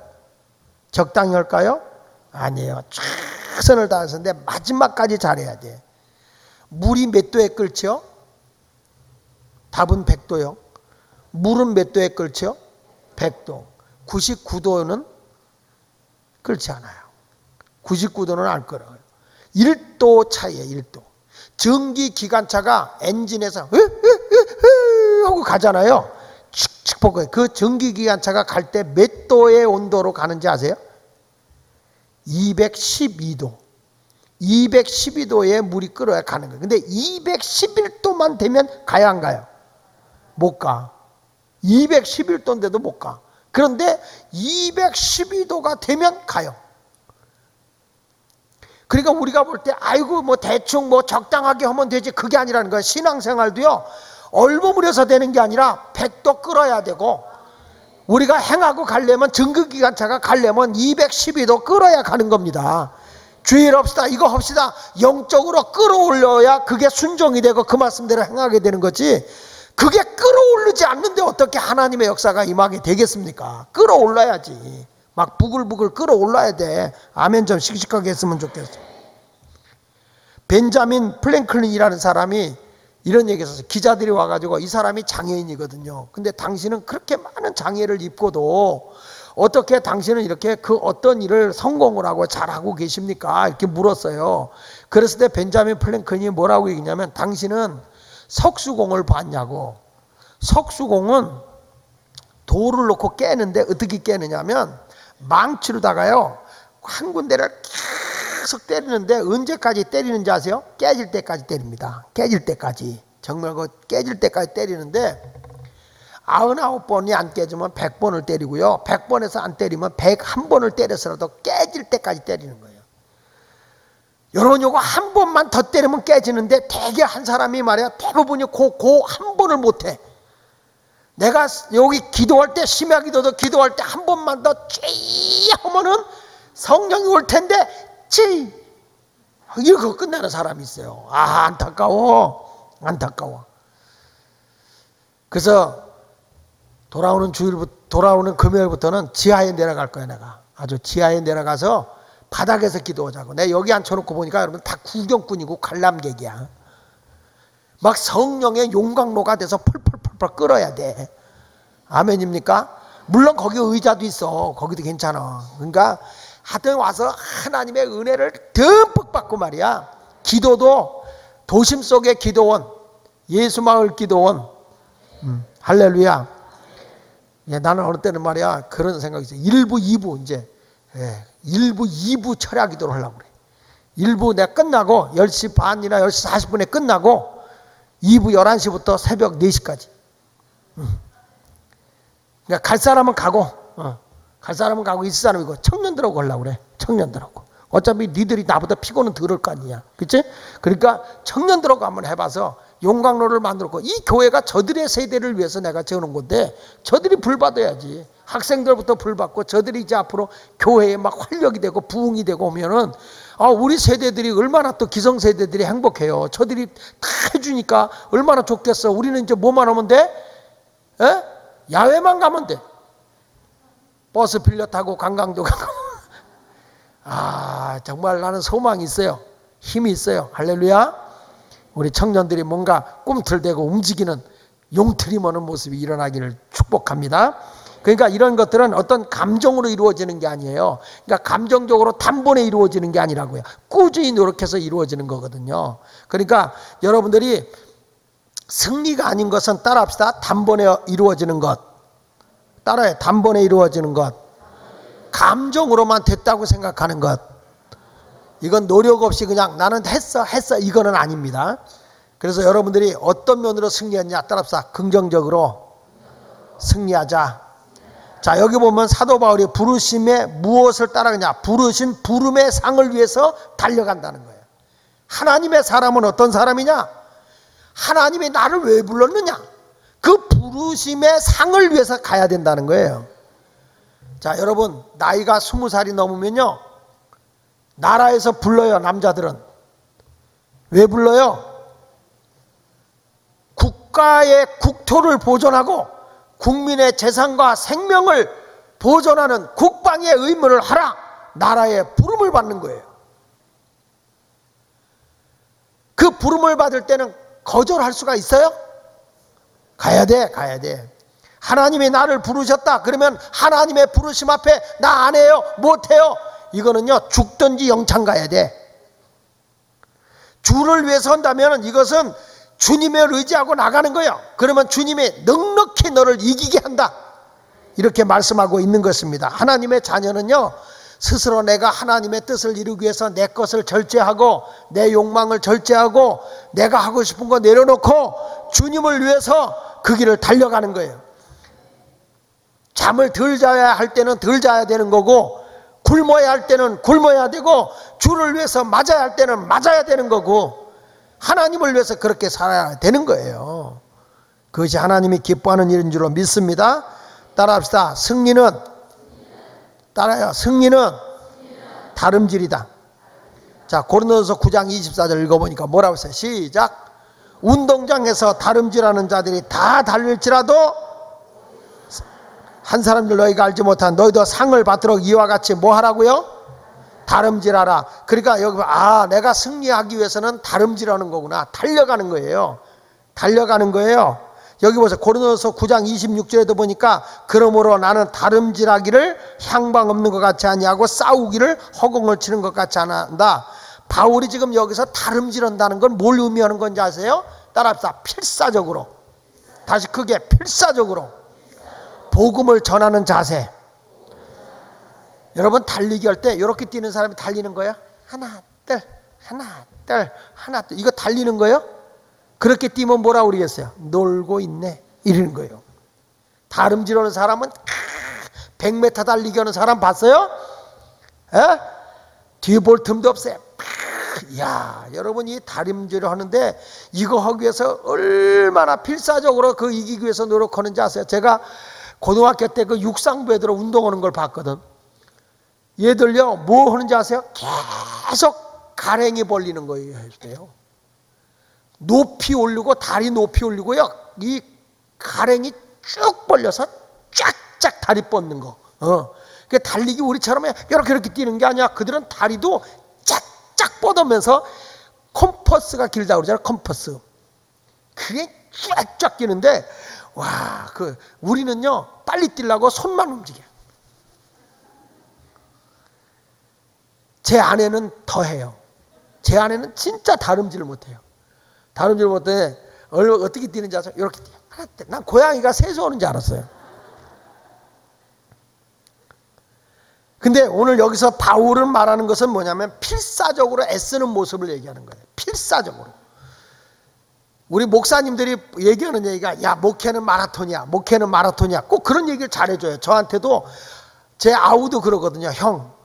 적당히 할까요? 아니에요. 최선을 다해서인데 마지막까지 잘해야 돼. 물이 몇 도에 끓죠? 답은 100도요. 물은 몇 도에 끓죠? 100도. 99도는 끓지 않아요. 99도는 안 끓어요. 1도 차이에요. 1도. 전기기관차가 엔진에서 하고 가잖아요. 칙칙 보고 그 전기기관차가 갈 때 몇 도의 온도로 가는지 아세요? 212도. 212도에 물이 끓어야 가는 거예요. 근데 211도만 되면 가야 안 가요? 못 가. 211도인데도 못 가. 그런데 212도가 되면 가요. 그러니까 우리가 볼 때 아이고 뭐 대충 뭐 적당하게 하면 되지, 그게 아니라는 거예요. 신앙생활도요, 얼버무려서 되는 게 아니라 100도 끓어야 되고, 우리가 행하고 가려면, 전기기관차가 가려면 212도 끓어야 가는 겁니다. 주일 합시다, 이거 합시다, 영적으로 끌어올려야 그게 순종이 되고 그 말씀대로 행하게 되는 거지, 그게 끌어오르지 않는데 어떻게 하나님의 역사가 임하게 되겠습니까? 끌어올라야지. 막 부글부글 끌어올라야 돼. 아멘 좀 씩씩하게 했으면 좋겠어. 벤자민 플랭클린이라는 사람이 이런 얘기 했었어요. 기자들이 와가지고, 이 사람이 장애인이거든요. 근데 당신은 그렇게 많은 장애를 입고도 어떻게 당신은 이렇게 그 어떤 일을 성공을 하고 잘하고 계십니까? 이렇게 물었어요. 그랬을 때 벤자민 플랭클린이 뭐라고 얘기했냐면, 당신은 석수공을 봤냐고. 석수공은 돌을 놓고 깨는데 어떻게 깨느냐면, 망치로다가요 한 군데를 계속 때리는데 언제까지 때리는지 아세요? 깨질 때까지 때립니다. 깨질 때까지. 정말 그 깨질 때까지 때리는데 99번이 안 깨지면 100번을 때리고요, 100번에서 안 때리면 101번을 때려서라도 깨질 때까지 때리는 거예요. 여러분, 요거 한 번만 더 때리면 깨지는데 대개 한 사람이 말이야 대부분이 그 한 번을 못해. 내가 여기 기도할 때, 심야 기도도 기도할 때 한 번만 더 찌 하면은 성령이 올 텐데 찌 이러고 끝나는 사람이 있어요. 아, 안타까워. 안타까워. 그래서 돌아오는 금요일부터는 지하에 내려갈 거야. 내가 아주 지하에 내려가서 바닥에서 기도하자고. 내가 여기 앉혀놓고 보니까 여러분 다 구경꾼이고 관람객이야. 막 성령의 용광로가 돼서 펄펄펄펄 끓어야 돼. 아멘입니까? 물론 거기 의자도 있어. 거기도 괜찮아. 그러니까 하여튼 와서 하나님의 은혜를 듬뿍 받고 말이야. 기도도 도심 속의 기도원, 예수마을 기도원. 할렐루야. 예, 나는 어느 때는 말이야 그런 생각이 있어요. 1부, 2부 이제 1부, 2부 철야 기도를 하려고 그래. 1부 내가 끝나고 10시 반이나 10시 40분에 끝나고 2부 11시부터 새벽 4시까지. 그러니까 갈 사람은 가고, 갈 사람은 가고 있을 사람이고, 청년들하고 하려고 그래. 청년들하고. 어차피 니들이 나보다 피곤은 덜할 거 아니냐. 그치? 그러니까 청년들하고 한번 해봐서 용광로를 만들었고, 이 교회가 저들의 세대를 위해서 내가 재워놓은 건데, 저들이 불 받아야지. 학생들부터 불 받고, 저들이 이제 앞으로 교회에 막 활력이 되고 부흥이 되고 오면은, 우리 세대들이 얼마나 또 기성세대들이 행복해요. 저들이 다 해주니까 얼마나 좋겠어. 우리는 이제 뭐만 하면 돼? 야외만 가면 돼. 버스 빌려 타고 관광도 가고. 정말 나는 소망이 있어요. 힘이 있어요. 할렐루야. 우리 청년들이 뭔가 꿈틀대고 움직이는 용트리 머는 모습이 일어나기를 축복합니다. 그러니까 이런 것들은 어떤 감정으로 이루어지는 게 아니에요. 그러니까 감정적으로 단번에 이루어지는 게 아니라고요. 꾸준히 노력해서 이루어지는 거거든요. 그러니까 여러분들이 승리가 아닌 것은 따라합시다. 단번에 이루어지는 것. 따라해. 단번에 이루어지는 것. 감정으로만 됐다고 생각하는 것. 이건 노력 없이 그냥 나는 했어 이거는 아닙니다. 그래서 여러분들이 어떤 면으로 승리했냐 따라합시다. 긍정적으로 승리하자. 자, 여기 보면 사도 바울이 부르심에 무엇을 따라가냐? 부르신 부름의 상을 위해서 달려간다는 거예요. 하나님의 사람은 어떤 사람이냐? 하나님이 나를 왜 불렀느냐? 그 부르심의 상을 위해서 가야 된다는 거예요. 자, 여러분, 나이가 20살이 넘으면요, 나라에서 불러요. 남자들은 왜 불러요? 국가의 국토를 보존하고 국민의 재산과 생명을 보존하는 국방의 의무를 하라. 나라의 부름을 받는 거예요. 그 부름을 받을 때는 거절할 수가 있어요? 가야 돼, 가야 돼. 하나님이 나를 부르셨다 그러면 하나님의 부르심 앞에 나 안 해요, 못 해요, 이거는요 죽든지 영창 가야 돼. 주를 위해서 한다면 이것은 주님을 의지하고 나가는 거예요. 그러면 주님이 넉넉히 너를 이기게 한다, 이렇게 말씀하고 있는 것입니다. 하나님의 자녀는요, 스스로 내가 하나님의 뜻을 이루기 위해서 내 것을 절제하고 내 욕망을 절제하고 내가 하고 싶은 거 내려놓고 주님을 위해서 그 길을 달려가는 거예요. 잠을 덜 자야 할 때는 덜 자야 되는 거고, 굶어야 할 때는 굶어야 되고, 주를 위해서 맞아야 할 때는 맞아야 되는 거고, 하나님을 위해서 그렇게 살아야 되는 거예요. 그것이 하나님이 기뻐하는 일인 줄로 믿습니다. 따라합시다. 승리는, 따라요, 승리는 다름질이다. 자, 고린도전서 9장 24절 읽어보니까 뭐라고 했어요? 시작. 운동장에서 다름질하는 자들이 다 달릴지라도 한 사람들 너희가 알지 못한 너희도 상을 받도록 이와 같이 뭐 하라고요? 다름질하라. 그러니까 여기 내가 승리하기 위해서는 다름질하는 거구나. 달려가는 거예요. 달려가는 거예요. 여기 보세요. 고린도전서 9장 26절에도 보니까 그러므로 나는 다름질하기를 향방 없는 것 같이 아니하고 싸우기를 허공을 치는 것 같이 안 한다. 바울이 지금 여기서 다름질한다는 건 뭘 의미하는 건지 아세요? 따라합시다. 필사적으로. 다시 크게, 필사적으로 복음을 전하는 자세. 여러분, 달리기 할 때 이렇게 뛰는 사람이 달리는 거예요? 하나 둘 하나 둘 하나 둘, 이거 달리는 거예요? 그렇게 뛰면 뭐라고 그러겠어요? 놀고 있네, 이러는 거예요. 다름질하는 사람은 100m 달리기 하는 사람 봤어요? 에? 뒤에 볼 틈도 없어요. 야, 여러분, 이 다림질을 하는데 이거 하기 위해서 얼마나 필사적으로 그 이기기 위해서 노력하는지 아세요? 제가 고등학교 때 그 육상부 애들 운동하는 걸 봤거든. 얘들요 뭐 하는지 아세요? 계속 가랭이 벌리는 거예요. 높이 올리고, 다리 높이 올리고요, 이 가랭이 쭉 벌려서 쫙쫙 다리 뻗는 거. 그 달리기 우리처럼 이렇게 뛰는 게 아니야. 그들은 다리도 쫙쫙 뻗으면서 컴퍼스가 길다고 그러잖아요. 컴퍼스. 그게 쫙쫙 뛰는데, 와, 우리는요 빨리 뛰려고 손만 움직여. 제 아내는 더 해요. 제 아내는 진짜 다름질을 못해요. 다름질 못해. 어떻게 뛰는지 아세요? 이렇게 뛰어. 난 고양이가 세수하는 줄 알았어요. 근데 오늘 여기서 바울은 말하는 것은 뭐냐면 필사적으로 애쓰는 모습을 얘기하는 거예요. 필사적으로. 우리 목사님들이 얘기하는 얘기가, 야, 목회는 마라톤이야, 목회는 마라톤이야. 꼭 그런 얘기를 잘해줘요. 저한테도, 제 아우도 그러거든요. 형,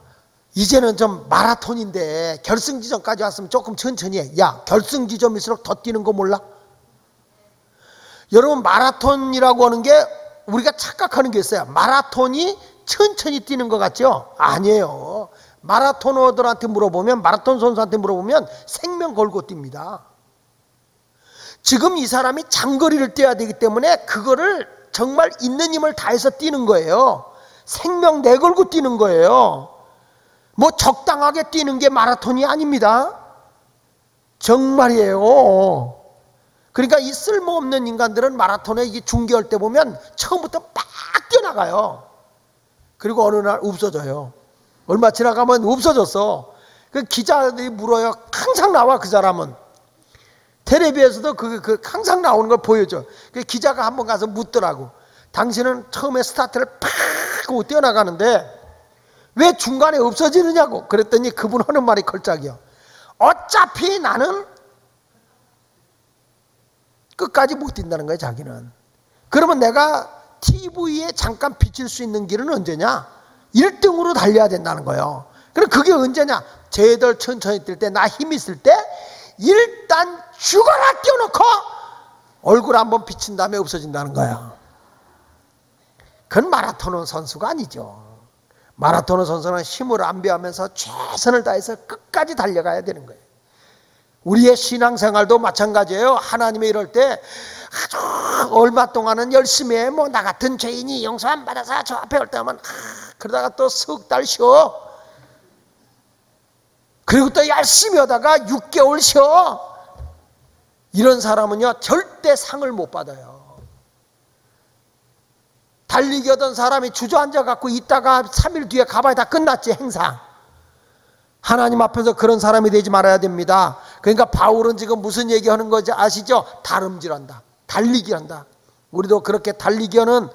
이제는 좀 마라톤인데 결승지점까지 왔으면 조금 천천히 해. 야, 결승지점일수록 더 뛰는 거 몰라? 여러분, 마라톤이라고 하는 게 우리가 착각하는 게 있어요. 마라톤이 천천히 뛰는 것 같죠? 아니에요. 마라토너들한테 물어보면, 마라톤 선수한테 물어보면 생명 걸고 뜁니다. 지금 이 사람이 장거리를 뛰어야 되기 때문에 그거를 정말 있는 힘을 다해서 뛰는 거예요. 생명 내걸고 뛰는 거예요. 뭐 적당하게 뛰는 게 마라톤이 아닙니다. 정말이에요. 그러니까 이 쓸모없는 인간들은 마라톤에 이 중계할 때 보면 처음부터 막 뛰어나가요. 그리고 어느 날 없어져요. 얼마 지나가면 없어졌어. 그 기자들이 물어요. 항상 나와, 그 사람은. 텔레비에서도 항상 나오는 걸 보여줘. 그 기자가 한번 가서 묻더라고. 당신은 처음에 스타트를 팍 하고 뛰어나가는데 왜 중간에 없어지느냐고. 그랬더니 그분 하는 말이 걸작이요. 어차피 나는 끝까지 못 뛴다는 거예요, 자기는. 그러면 내가 TV에 잠깐 비칠 수 있는 길은 언제냐? 1등으로 달려야 된다는 거예요. 그럼 그게 언제냐? 쟤들 천천히 뛸 때, 나 힘 있을 때 일단 죽어라 뛰어놓고 얼굴 한번 비친 다음에 없어진다는 거야. 그건 마라톤 선수가 아니죠. 마라톤 선수는 힘을 안배하면서 최선을 다해서 끝까지 달려가야 되는 거예요. 우리의 신앙생활도 마찬가지예요. 하나님이 이럴 때 아주 얼마 동안은 열심히 해. 뭐 나 같은 죄인이 용서 안 받아서 저 앞에 올 때면 그러다가 또 석 달 쉬어. 그리고 또 열심히 하다가 6개월 쉬어. 이런 사람은요 절대 상을 못 받아요. 달리기 하던 사람이 주저앉아 갖고 있다가 3일 뒤에 가봐야 다 끝났지 행사. 하나님 앞에서 그런 사람이 되지 말아야 됩니다. 그러니까 바울은 지금 무슨 얘기하는 거지 아시죠? 다름질한다. 달리기한다. 우리도 그렇게 달리기하는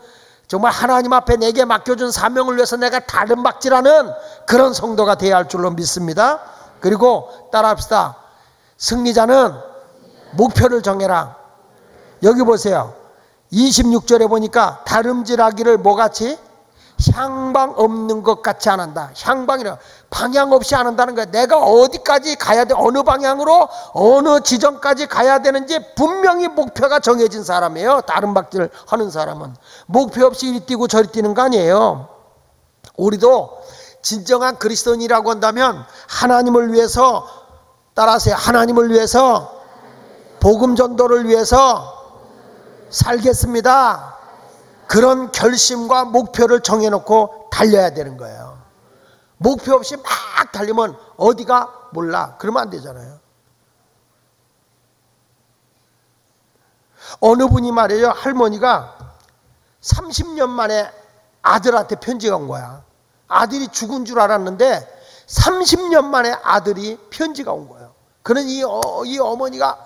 정말 하나님 앞에 내게 맡겨준 사명을 위해서 내가 다름박질하는 그런 성도가 되어야 할 줄로 믿습니다. 그리고 따라합시다. 승리자는 목표를 정해라. 여기 보세요. 26절에 보니까 다름질하기를 뭐같이? 향방 없는 것 같이 안 한다. 향방이라 방향 없이 안 한다는 거야. 내가 어디까지 가야 돼, 어느 방향으로 어느 지점까지 가야 되는지 분명히 목표가 정해진 사람이에요. 다름박질 하는 사람은 목표 없이 이리 뛰고 저리 뛰는 거 아니에요. 우리도 진정한 그리스도인이라고 한다면 하나님을 위해서, 따라하세요, 하나님을 위해서, 복음 전도를 위해서 살겠습니다. 그런 결심과 목표를 정해놓고 달려야 되는 거예요. 목표 없이 막 달리면 어디가 몰라. 그러면 안 되잖아요. 어느 분이 말이에요. 할머니가 30년 만에 아들한테 편지가 온 거야. 아들이 죽은 줄 알았는데 30년 만에 아들이 편지가 온 거예요. 그러니 이 어머니가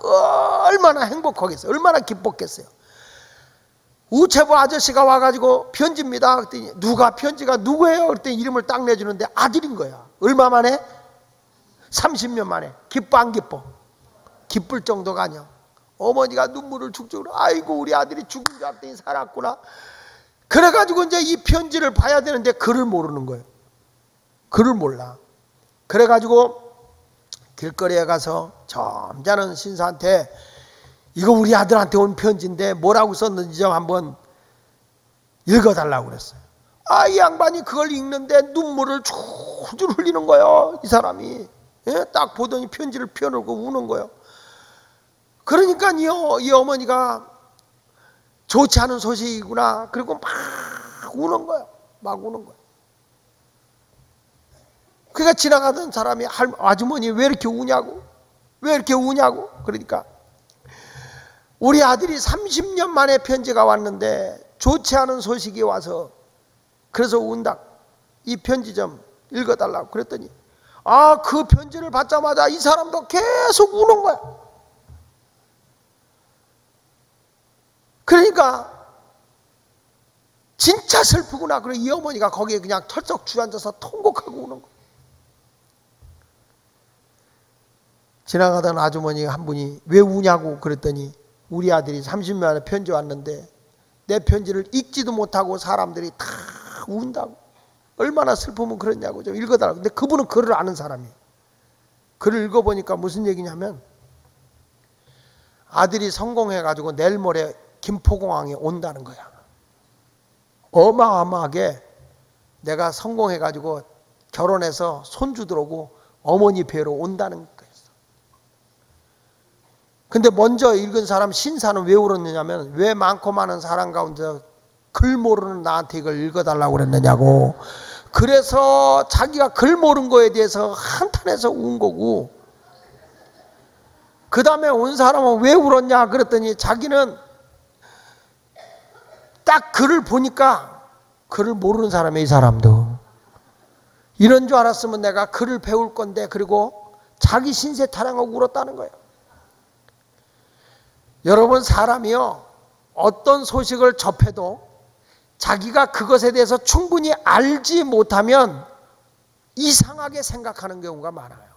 얼마나 행복하겠어요. 얼마나 기뻤겠어요. 우체부 아저씨가 와가지고 편지입니다. 그랬더니 누가 편지가 누구예요? 그랬더니 이름을 딱 내주는데 아들인 거야. 얼마 만에? 30년 만에. 기뻐 안 기뻐? 기쁠 정도가 아니야. 어머니가 눈물을 죽죽 흘려. 아이고 우리 아들이 죽은 줄 알았더니 살았구나. 그래가지고 이제 이 편지를 봐야 되는데 글을 모르는 거예요. 글을 몰라. 그래가지고 길거리에 가서 점잖은 신사한테 이거 우리 아들한테 온 편지인데 뭐라고 썼는지 좀 한번 읽어달라고 그랬어요. 이 양반이 그걸 읽는데 눈물을 줄줄 흘리는 거예요. 이 사람이. 예? 딱 보더니 편지를 펴놓고 우는 거예요. 그러니까 이 어머니가 좋지 않은 소식이구나. 그리고 막 우는 거예요. 막 우는 거예요. 그러니까 지나가던 사람이 아주머니 왜 이렇게 우냐고? 왜 이렇게 우냐고? 그러니까 우리 아들이 30년 만에 편지가 왔는데 좋지 않은 소식이 와서 그래서 운다. 이 편지 좀 읽어달라고 그랬더니 그 편지를 받자마자 이 사람도 계속 우는 거야. 그러니까 진짜 슬프구나. 그리고 이 어머니가 거기에 그냥 털썩 주앉아서 통곡하고 우는 거야. 지나가던 아주머니 한 분이 왜 우냐고 그랬더니 우리 아들이 30년 만에 편지 왔는데 내 편지를 읽지도 못하고 사람들이 다 운다고. 얼마나 슬프면 그러냐고 좀 읽어달라고. 근데 그분은 글을 아는 사람이에요. 글을 읽어보니까 무슨 얘기냐면 아들이 성공해가지고 내일 모레 김포공항에 온다는 거야. 어마어마하게 내가 성공해가지고 결혼해서 손주 들어오고 어머니 뵈러 온다는 거였어. 근데 먼저 읽은 사람 신사는 왜 울었느냐면 왜 많고 많은 사람 가운데 글 모르는 나한테 이걸 읽어달라고 그랬느냐고. 그래서 자기가 글 모른 거에 대해서 한탄해서 운 거고, 그 다음에 온 사람은 왜 울었냐 그랬더니 자기는 딱 글을 보니까 글을 모르는 사람이에요. 이 사람도 이런 줄 알았으면 내가 글을 배울 건데, 그리고 자기 신세 타령하고 울었다는 거예요. 여러분, 사람이요 어떤 소식을 접해도 자기가 그것에 대해서 충분히 알지 못하면 이상하게 생각하는 경우가 많아요.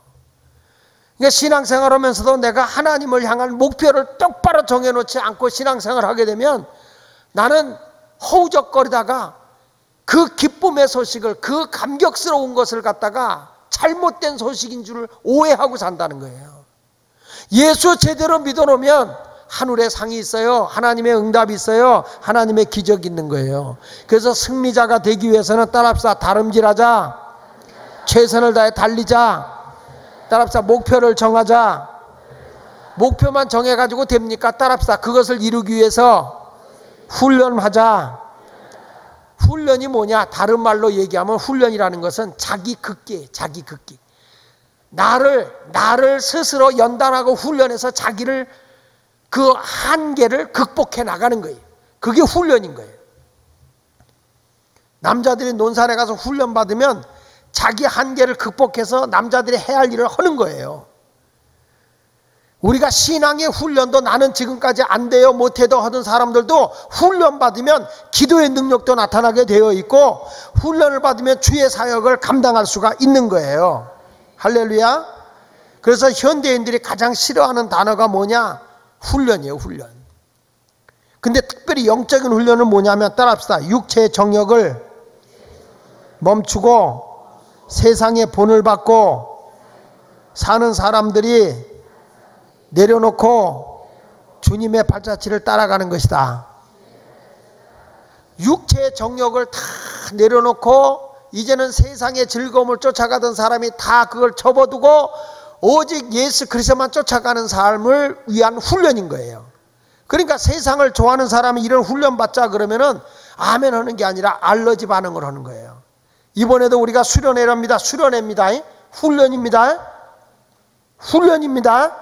그러니까 신앙생활 하면서도 내가 하나님을 향한 목표를 똑바로 정해놓지 않고 신앙생활을 하게 되면 나는 허우적거리다가 그 기쁨의 소식을, 그 감격스러운 것을 갖다가 잘못된 소식인 줄 오해하고 산다는 거예요. 예수 제대로 믿어놓으면 하늘에 상이 있어요. 하나님의 응답이 있어요. 하나님의 기적이 있는 거예요. 그래서 승리자가 되기 위해서는 따라합시다. 다름질하자. 최선을 다해 달리자. 따라합시다. 목표를 정하자. 목표만 정해가지고 됩니까? 따라합시다. 그것을 이루기 위해서 훈련하자. 훈련이 뭐냐? 다른 말로 얘기하면 훈련이라는 것은 자기 극기, 자기 극기. 나를 스스로 연단하고 훈련해서 자기를 그 한계를 극복해 나가는 거예요. 그게 훈련인 거예요. 남자들이 논산에 가서 훈련 받으면 자기 한계를 극복해서 남자들이 해야 할 일을 하는 거예요. 우리가 신앙의 훈련도 나는 지금까지 안 돼요 못해도 하던 사람들도 훈련 받으면 기도의 능력도 나타나게 되어 있고 훈련을 받으면 주의 사역을 감당할 수가 있는 거예요. 할렐루야. 그래서 현대인들이 가장 싫어하는 단어가 뭐냐? 훈련이에요. 훈련. 근데 특별히 영적인 훈련은 뭐냐면 따라합시다. 육체의 정욕을 멈추고 세상의 본을 받고 사는 사람들이 내려놓고 주님의 발자취를 따라가는 것이다. 육체의 정욕을 다 내려놓고 이제는 세상의 즐거움을 쫓아가던 사람이 다 그걸 접어두고 오직 예수 그리스도만 쫓아가는 삶을 위한 훈련인 거예요. 그러니까 세상을 좋아하는 사람이 이런 훈련 받자 그러면은 아멘 하는 게 아니라 알러지 반응을 하는 거예요. 이번에도 우리가 수련회랍니다. 수련회입니다. 훈련입니다. 훈련입니다.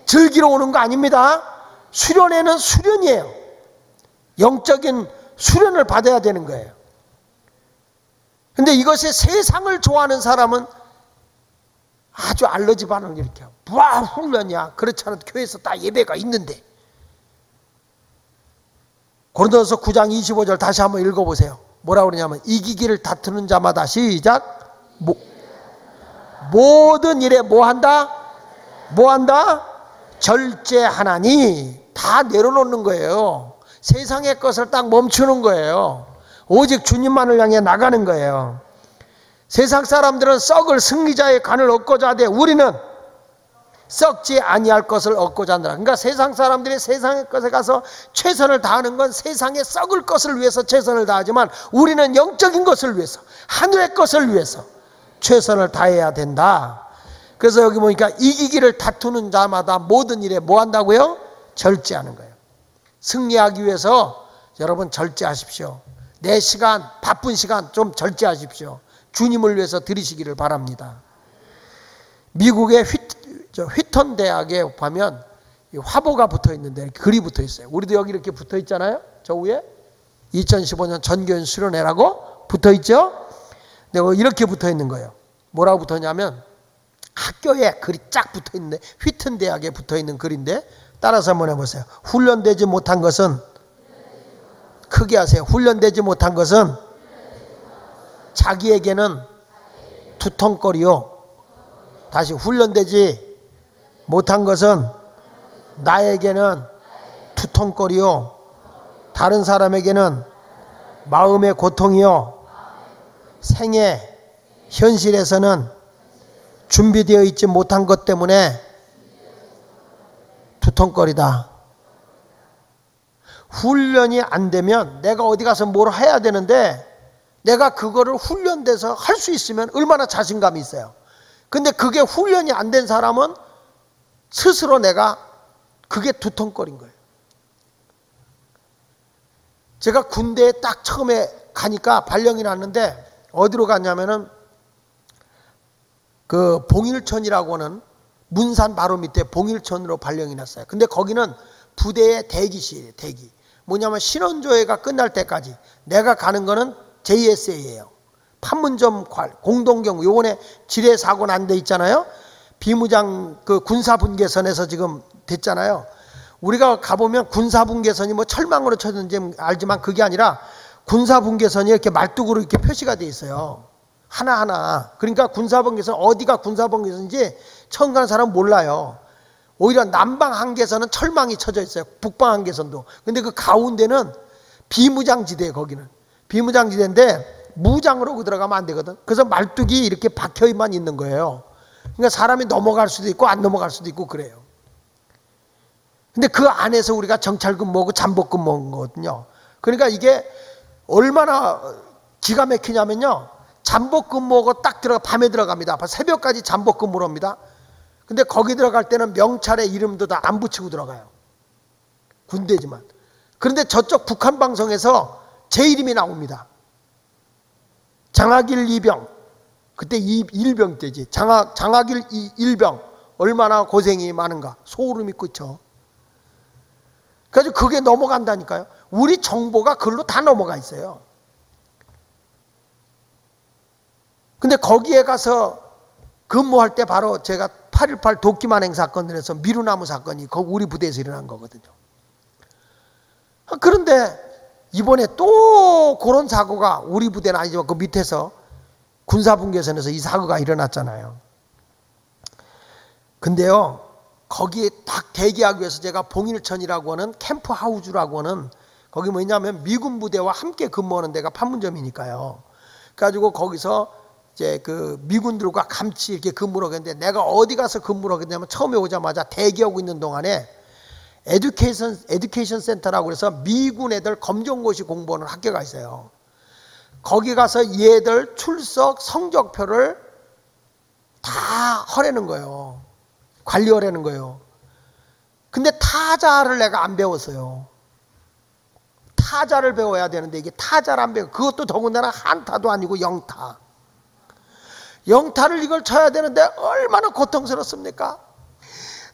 즐기러 오는 거 아닙니다. 수련회는 수련이에요. 영적인 수련을 받아야 되는 거예요. 근데 이것이 세상을 좋아하는 사람은 아주 알러지 반응을 일으켜요. 와, 훈련이야. 그렇지 않아도 교회에서 다 예배가 있는데. 고린도서 9장 25절 다시 한번 읽어보세요. 뭐라고 그러냐면 이기기를 다투는 자마다 시작. 모든 일에 뭐한다? 뭐한다? 절제하나니. 다 내려놓는 거예요. 세상의 것을 딱 멈추는 거예요. 오직 주님만을 향해 나가는 거예요. 세상 사람들은 썩을 승리자의 간을 얻고자 하되 우리는 썩지 아니할 것을 얻고자 한다. 그러니까 세상 사람들이 세상의 것에 가서 최선을 다하는 건 세상에 썩을 것을 위해서 최선을 다하지만 우리는 영적인 것을 위해서 하늘의 것을 위해서 최선을 다해야 된다. 그래서 여기 보니까 이기기를 다투는 자마다 모든 일에 뭐 한다고요? 절제하는 거예요. 승리하기 위해서 여러분 절제하십시오. 내 시간, 바쁜 시간 좀 절제하십시오. 주님을 위해서 드리시기를 바랍니다. 미국의 휘턴 대학에 보면 화보가 붙어 있는데 글이 붙어 있어요. 우리도 여기 이렇게 붙어 있잖아요. 저 위에 2015년 전교인 수련회라고 붙어 있죠. 근데 이렇게 붙어 있는 거예요. 뭐라고 붙었냐면 학교에 글이 쫙 붙어 있는데 휘턴 대학에 붙어 있는 글인데 따라서 한번 해보세요. 훈련되지 못한 것은 크게 하세요. 훈련되지 못한 것은 자기에게는 두통거리요. 다시 훈련되지 못한 것은 나에게는 두통거리요. 다른 사람에게는 마음의 고통이요. 생애 현실에서는 준비되어 있지 못한 것 때문에 두통거리다. 훈련이 안 되면 내가 어디 가서 뭘 해야 되는데 내가 그거를 훈련돼서 할 수 있으면 얼마나 자신감이 있어요. 근데 그게 훈련이 안 된 사람은 스스로 내가 그게 두통거린 거예요. 제가 군대에 딱 처음에 가니까 발령이 났는데 어디로 갔냐면은 그 봉일천이라고 하는 문산 바로 밑에 봉일천으로 발령이 났어요. 근데 거기는 부대의 대기실이에요. 대기. 뭐냐면 신원조회가 끝날 때까지 내가 가는 거는 JSA예요. 판문점 공동경무. 요번에 지뢰 사고 난 데 있잖아요. 비무장 그 군사분계선에서 지금 됐잖아요. 우리가 가보면 군사분계선이 뭐 철망으로 쳤는지 알지만 그게 아니라 군사분계선이 이렇게 말뚝으로 이렇게 표시가 돼 있어요. 하나하나. 그러니까 군사분계선 어디가 군사분계선인지 처음 가는 사람은 몰라요. 오히려 남방 한계선은 철망이 쳐져 있어요. 북방 한계선도. 근데 그 가운데는 비무장지대예요. 거기는 비무장지대인데 무장으로 들어가면 안 되거든. 그래서 말뚝이 이렇게 박혀만 있는 거예요. 그러니까 사람이 넘어갈 수도 있고 안 넘어갈 수도 있고 그래요. 근데 그 안에서 우리가 정찰 근무하고 잠복 근무한 거거든요. 그러니까 이게 얼마나 기가 막히냐면요. 잠복 근무하고 딱 밤에 들어갑니다. 새벽까지 잠복 근무를 합니다. 근데 거기 들어갈 때는 명찰의 이름도 다 안 붙이고 들어가요. 군대지만. 그런데 저쪽 북한 방송에서 제 이름이 나옵니다. 장학일 2병. 그때 1병 때지. 장학일 1병. 얼마나 고생이 많은가. 소름이 끼쳐. 그래서 그게 넘어간다니까요. 우리 정보가 글로 다 넘어가 있어요. 근데 거기에 가서 근무할 때 바로 제가 8.18 도끼만행 사건을 해서 미루나무 사건이 우리 부대에서 일어난 거거든요. 그런데 이번에 또 그런 사고가 우리 부대는 아니지만 그 밑에서 군사분계선에서 이 사고가 일어났잖아요. 근데요, 거기에 딱 대기하기 위해서 제가 봉일천이라고 하는 캠프하우즈라고 하는 거기 뭐냐면 미군 부대와 함께 근무하는 데가 판문점이니까요. 그래가지고 거기서 이제 그 미군들과 같이 이렇게 근무를 하겠는데 내가 어디 가서 근무를 하겠냐면 처음에 오자마자 대기하고 있는 동안에 에듀케이션 센터라고 해서 미군 애들 검정고시 공부하는 학교가 있어요. 거기 가서 얘들 출석 성적표를 다 하라는 거예요. 관리하라는 거예요. 근데 타자를 내가 안 배웠어요. 타자를 배워야 되는데 이게 타자를 안 배워. 그것도 더군다나 한타도 아니고 영타. 영타를 이걸 쳐야 되는데 얼마나 고통스럽습니까?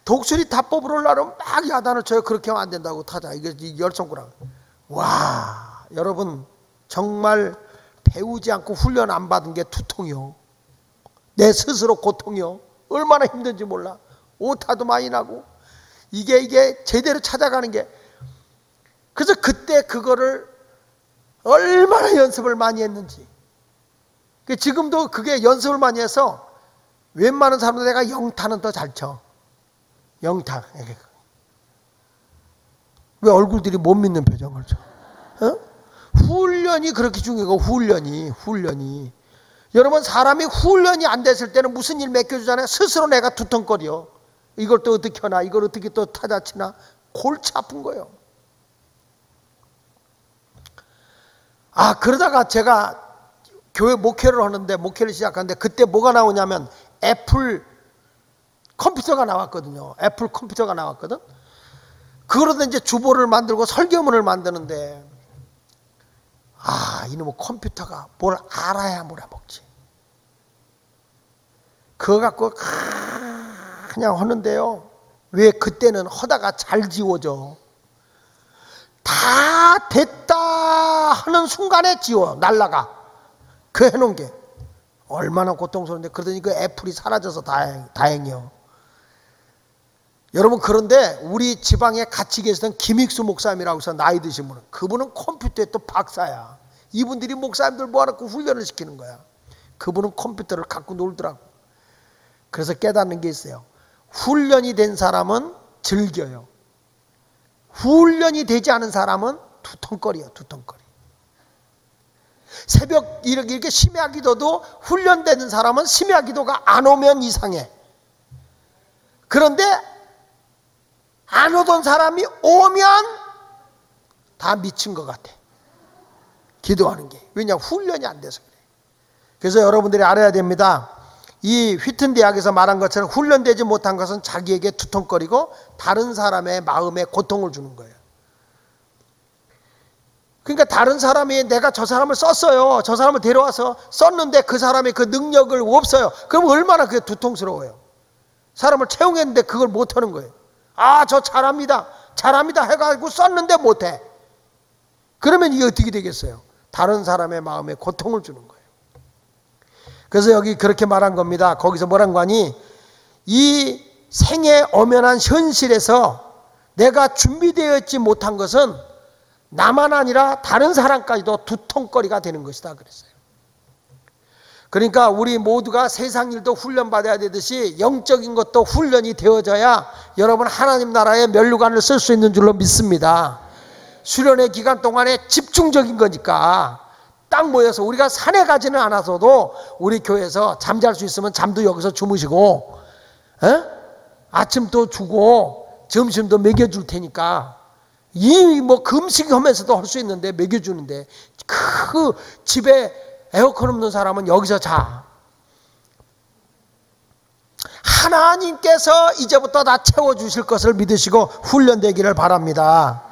독수리 다 뽑으려면 막 야단을 쳐요. 그렇게 하면 안 된다고 타자. 이게 열손가락. 와, 여러분 정말 배우지 않고 훈련 안 받은 게 두통이요. 내 스스로 고통이요. 얼마나 힘든지 몰라. 오타도 많이 나고 이게 제대로 찾아가는 게. 그래서 그때 그거를 얼마나 연습을 많이 했는지. 지금도 그게 연습을 많이 해서 웬만한 사람들 내가 영타는 더 잘 쳐. 영타. 왜 얼굴들이 못 믿는 표정을 쳐? 어? 훈련이 그렇게 중요해요. 훈련이. 여러분 사람이 훈련이 안 됐을 때는 무슨 일 맡겨주잖아요. 스스로 내가 두통거려. 이걸 또 어떻게 하나, 이걸 어떻게 또 타자치나. 골치 아픈 거예요. 그러다가 제가 교회 목회를 시작하는데 그때 뭐가 나오냐면 애플 컴퓨터가 나왔거든요. 애플 컴퓨터가 나왔거든. 그러다 이제 주보를 만들고 설교문을 만드는데 이놈의 컴퓨터가 뭘 알아야 몰아먹지. 그거 갖고 그냥 하는데요. 왜 그때는 하다가 잘 지워져. 다 됐다 하는 순간에 지워 날라가. 그 해놓은 게 얼마나 고통스러운데. 그러더니 그 애플이 사라져서 다행이요. 여러분 그런데 우리 지방에 같이 계시던 김익수 목사님이라고 해서 나이 드신 분은 그분은 컴퓨터에 또 박사야. 이분들이 목사님들 모아놓고 훈련을 시키는 거야. 그분은 컴퓨터를 갖고 놀더라고. 그래서 깨닫는 게 있어요. 훈련이 된 사람은 즐겨요. 훈련이 되지 않은 사람은 두통거리요. 두통거리. 새벽 이렇게 심야 기도도 훈련되는 사람은 심야 기도가 안 오면 이상해. 그런데 안 오던 사람이 오면 다 미친 것 같아. 기도하는 게. 왜냐? 훈련이 안 돼서 그래. 그래서 여러분들이 알아야 됩니다. 이 휘튼 대학에서 말한 것처럼 훈련되지 못한 것은 자기에게 두통거리고 다른 사람의 마음에 고통을 주는 거예요. 그러니까 다른 사람이 내가 저 사람을 썼어요. 저 사람을 데려와서 썼는데 그 사람이 그 능력을 없어요. 그럼 얼마나 그게 두통스러워요. 사람을 채용했는데 그걸 못하는 거예요. 저 잘합니다 해가지고 썼는데 못해. 그러면 이게 어떻게 되겠어요? 다른 사람의 마음에 고통을 주는 거예요. 그래서 여기 그렇게 말한 겁니다. 거기서 뭐란 거니? 이 생의 엄연한 현실에서 내가 준비되어 있지 못한 것은 나만 아니라 다른 사람까지도 두통거리가 되는 것이다 그랬어요. 그러니까 우리 모두가 세상 일도 훈련받아야 되듯이 영적인 것도 훈련이 되어져야 여러분 하나님 나라의 면류관을 쓸 수 있는 줄로 믿습니다. 수련의 기간 동안에 집중적인 거니까 딱 모여서 우리가 산에 가지는 않아서도 우리 교회에서 잠잘 수 있으면 잠도 여기서 주무시고 아침도 주고 점심도 먹여줄 테니까 이 뭐 금식하면서도 할 수 있는데 먹여주는데 그 집에 에어컨 없는 사람은 여기서 자. 하나님께서 이제부터 다 채워주실 것을 믿으시고 훈련되기를 바랍니다.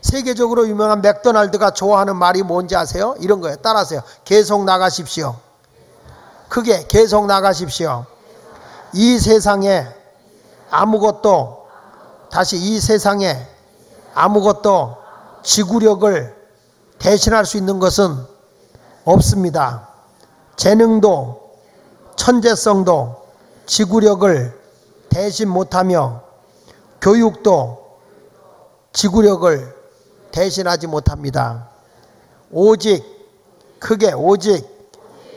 세계적으로 유명한 맥도날드가 좋아하는 말이 뭔지 아세요? 이런 거예요. 따라하세요. 계속 나가십시오. 크게 계속 나가십시오. 이 세상에 아무것도, 다시 이 세상에 아무것도 지구력을 대신할 수 있는 것은 없습니다. 재능도 천재성도 지구력을 대신 못하며 교육도 지구력을 대신하지 못합니다. 오직, 크게 오직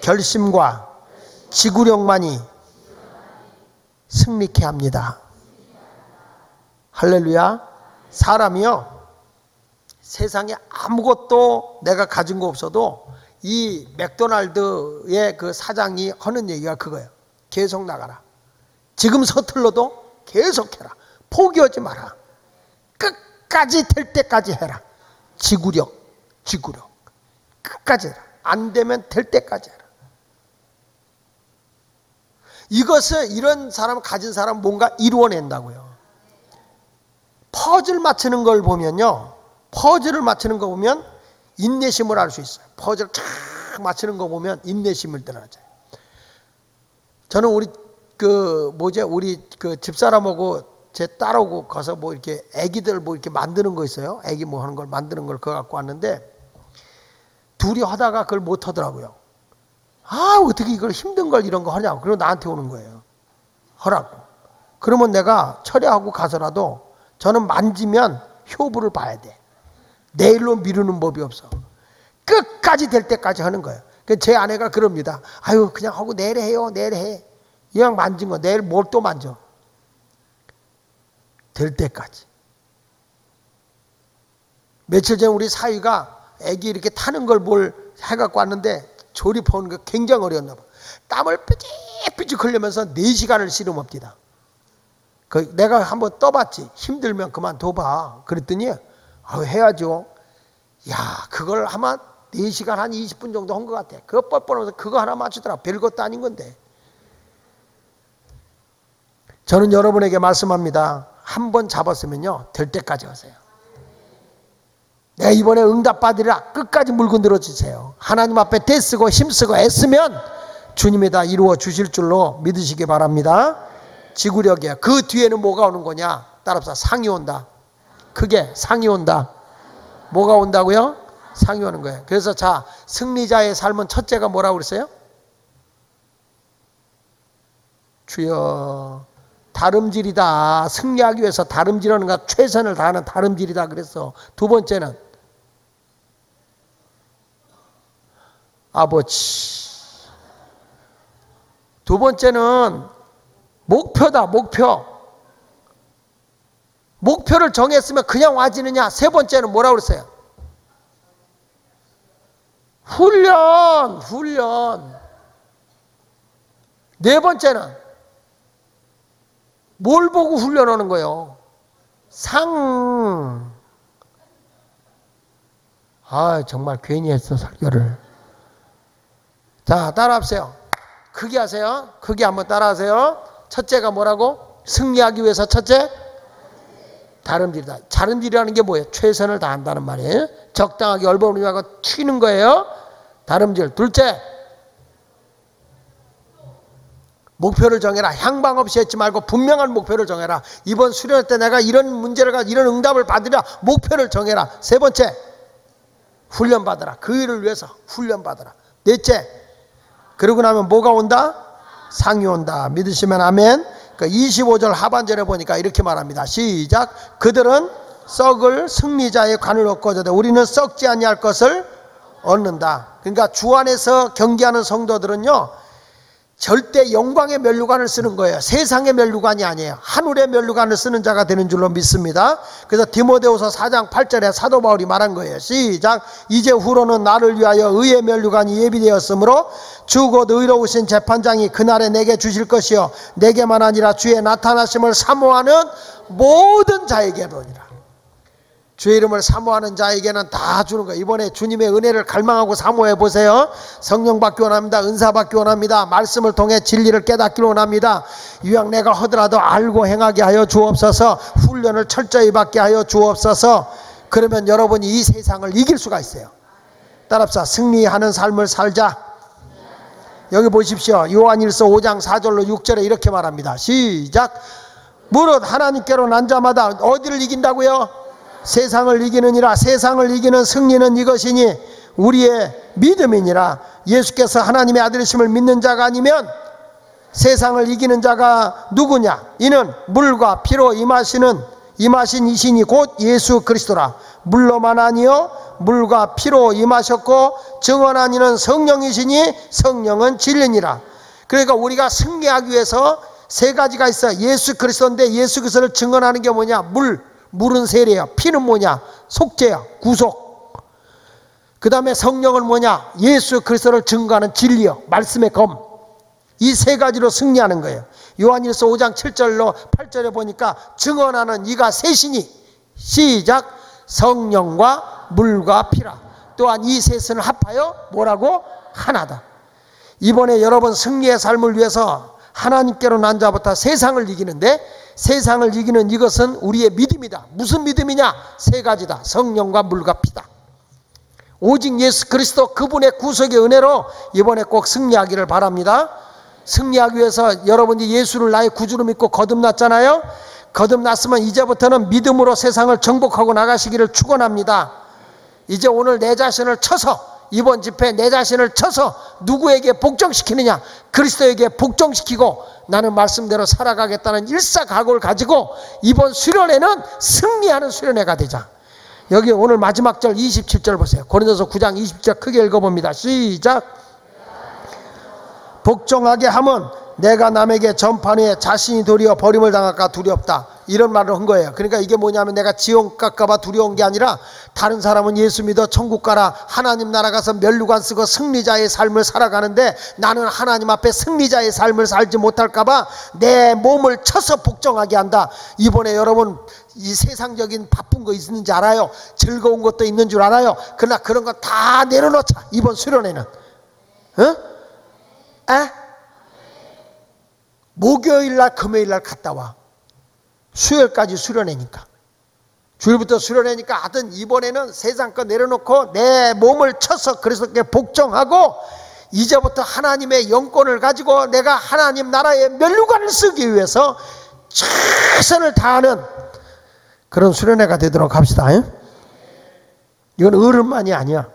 결심과 지구력만이 승리케 합니다. 할렐루야. 사람이요, 세상에 아무것도 내가 가진 거 없어도 이 맥도날드의 그 사장이 하는 얘기가 그거예요. 계속 나가라. 지금 서툴러도 계속해라. 포기하지 마라. 끝까지 될 때까지 해라. 지구력. 끝까지 해라. 안 되면 될 때까지 해라. 이것을, 이런 사람, 가진 사람 뭔가 이루어낸다고요. 퍼즐 맞추는 걸 보면요, 퍼즐을 맞추는 거 보면 인내심을 알 수 있어요. 퍼즐 쫙 맞추는 거 보면 인내심을 드러나죠. 저는 우리 우리 집사람하고 제 딸하고 가서 뭐 이렇게 애기들 뭐 이렇게 만드는 거 있어요. 애기 뭐 하는 걸 만드는 걸 그거 갖고 왔는데 둘이 하다가 그걸 못 하더라고요. 아, 어떻게 이걸 힘든 걸 이런 거 하냐고. 그리고 나한테 오는 거예요. 하라고. 그러면 내가 철회하고 가서라도 저는 만지면 효부를 봐야 돼. 내일로 미루는 법이 없어. 끝까지 될 때까지 하는 거예요. 제 아내가 그럽니다. 아유, 그냥 하고 내일 해요. 내일 해. 이왕 만진 거 내일 뭘 또 만져. 될 때까지. 며칠 전에 우리 사위가 애기 이렇게 타는 걸 뭘 해갖고 왔는데 조립하는 게 굉장히 어려웠나 봐. 땀을 삐직삐직 흘리면서 4시간을 씨름합니다. 내가 한번 떠봤지. 힘들면 그만둬봐. 그랬더니 아유, 해야죠. 야, 그걸 아마 4시간 한 20분 정도 한 것 같아. 그거 뻘뻘하면서 그거 하나 맞추더라. 별것도 아닌 건데. 저는 여러분에게 말씀합니다. 한 번 잡았으면요, 될 때까지 하세요. 내가 이번에 응답 받으리라. 끝까지 물고 늘어지세요. 하나님 앞에 떼쓰고 힘쓰고 애쓰면 주님이 다 이루어 주실 줄로 믿으시기 바랍니다. 지구력이야. 그 뒤에는 뭐가 오는 거냐? 따라합시다. 상이 온다. 크게 상이 온다. 뭐가 온다고요? 상이 오는 거예요. 그래서 자, 승리자의 삶은 첫째가 뭐라고 그랬어요? 주여, 다름질이다. 승리하기 위해서 다름질하는 것, 최선을 다하는 다름질이다 그랬어. 두 번째는 아버지. 두 번째는 목표다. 목표를 정했으면 그냥 와지느냐? 세 번째는 뭐라고 그랬어요? 훈련. 네 번째는 뭘 보고 훈련하는 거예요? 상. 아, 정말 괜히 했어, 설교를. 자, 따라하세요. 크게 하세요. 크게 한번 따라하세요. 첫째가 뭐라고? 승리하기 위해서 첫째? 다름질이다. 다름질이라는 게 뭐예요? 최선을 다한다는 말이에요. 적당하게 얼버무리지 말고 튀는 거예요. 다름질. 둘째, 목표를 정해라. 향방 없이 했지 말고 분명한 목표를 정해라. 이번 수련회 때 내가 이런 문제를 가지고 이런 응답을 받으려 목표를 정해라. 세 번째, 훈련받아라. 그 일을 위해서 훈련받아라. 넷째, 그러고 나면 뭐가 온다? 상이 온다. 믿으시면 아멘. 25절 하반절에 보니까 이렇게 말합니다. 시작. 그들은 썩을 승리자의 관을 얻고자 우리는 썩지 아니할 것을 얻는다. 그러니까 주 안에서 경기하는 성도들은요, 절대 영광의 면류관을 쓰는 거예요. 세상의 면류관이 아니에요. 하늘의 면류관을 쓰는 자가 되는 줄로 믿습니다. 그래서 디모데후서 4장 8절에 사도 바울이 말한 거예요. 시작. 이제 후로는 나를 위하여 의의 면류관이 예비되었으므로 주 곧 의로우신 재판장이 그날에 내게 주실 것이요 내게만 아니라 주의 나타나심을 사모하는 모든 자에게로니라. 주의 이름을 사모하는 자에게는 다 주는 거예요. 이번에 주님의 은혜를 갈망하고 사모해 보세요. 성령 받기 원합니다. 은사 받기 원합니다. 말씀을 통해 진리를 깨닫기 원합니다. 유양 내가 하더라도 알고 행하게 하여 주옵소서. 훈련을 철저히 받게 하여 주옵소서. 그러면 여러분이 이 세상을 이길 수가 있어요. 따라합시다. 승리하는 삶을 살자. 여기 보십시오. 요한일서 5장 4절로 6절에 이렇게 말합니다. 시작. 무릇 하나님께로 난 자마다 어디를 이긴다고요? 세상을 이기느니라. 세상을 이기는 승리는 이것이니 우리의 믿음이니라. 예수께서 하나님의 아들이심을 믿는 자가 아니면 세상을 이기는 자가 누구냐? 이는 물과 피로 임하신 이신이 곧 예수 그리스도라. 물로만 아니요 물과 피로 임하셨고 증언한 이는 성령이시니 성령은 진리니라. 그러니까 우리가 승리하기 위해서 세 가지가 있어요. 예수 그리스도인데 예수 그리스도를 증언하는 게 뭐냐? 물은 세례야. 피는 뭐냐? 속죄야. 구속. 그 다음에 성령은 뭐냐? 예수 그리스도를 증거하는 진리요. 말씀의 검. 이 세 가지로 승리하는 거예요. 요한일서 5장 7절로 8절에 보니까 증언하는 이가 셋이니 시작. 성령과 물과 피라. 또한 이 셋을 합하여 뭐라고? 하나다. 이번에 여러분 승리의 삶을 위해서 하나님께로 난 자부터 세상을 이기는데 세상을 이기는 이것은 우리의 믿음이다. 무슨 믿음이냐? 세 가지다. 성령과 물과 피다. 오직 예수 그리스도 그분의 구속의 은혜로 이번에 꼭 승리하기를 바랍니다. 승리하기 위해서 여러분이 예수를 나의 구주로 믿고 거듭났잖아요. 거듭났으면 이제부터는 믿음으로 세상을 정복하고 나가시기를 축원합니다. 이제 오늘 내 자신을 쳐서 이번 집회 내 자신을 쳐서 누구에게 복종시키느냐? 그리스도에게 복종시키고 나는 말씀대로 살아가겠다는 일사각오를 가지고 이번 수련회는 승리하는 수련회가 되자. 여기 오늘 마지막 절 27절 보세요. 고린도서 9장 20절 크게 읽어봅니다. 시작. 복종하게 하면 내가 남에게 전파하에 자신이 도리어 버림을 당할까 두렵다. 이런 말을 한 거예요. 그러니까 이게 뭐냐면 내가 지옥 갈까봐 두려운 게 아니라 다른 사람은 예수 믿어 천국 가라 하나님 나라 가서 면류관 쓰고 승리자의 삶을 살아가는데 나는 하나님 앞에 승리자의 삶을 살지 못할까봐 내 몸을 쳐서 복종하게 한다. 이번에 여러분 이 세상적인 바쁜 거 있는지 알아요? 즐거운 것도 있는 줄 알아요? 그러나 그런 거 다 내려놓자. 이번 수련회는 목요일날 금요일날 갔다 와. 수요일까지 수련회니까. 주일부터 수련회니까 하여튼 이번에는 세상 거 내려놓고 내 몸을 쳐서 그리스도께 복종하고 이제부터 하나님의 영권을 가지고 내가 하나님 나라의 면류관을 쓰기 위해서 최선을 다하는 그런 수련회가 되도록 합시다. 이건 어른만이 아니야.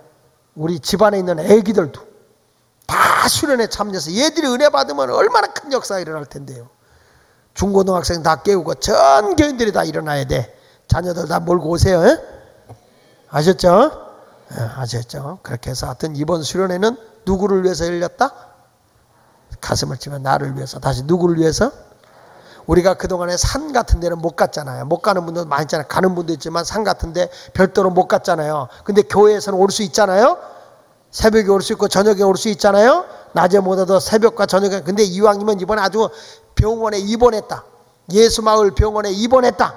우리 집안에 있는 애기들도 다 수련회 참여해서 얘들이 은혜 받으면 얼마나 큰 역사가 일어날 텐데요. 중고등학생 다 깨우고 전 교인들이 다 일어나야 돼. 자녀들 다 몰고 오세요. 아셨죠? 아셨죠? 그렇게 해서 하여튼 이번 수련회는 누구를 위해서 열렸다? 가슴을 치면 나를 위해서. 다시 누구를 위해서? 우리가 그동안에 산 같은 데는 못 갔잖아요. 못 가는 분도 많이 있잖아요. 가는 분도 있지만 산 같은 데 별도로 못 갔잖아요. 근데 교회에서는 올 수 있잖아요. 새벽에 올 수 있고 저녁에 올 수 있잖아요. 낮에 못 와도 새벽과 저녁에. 근데 이왕이면 이번에 아주 병원에 입원했다. 예수마을 병원에 입원했다.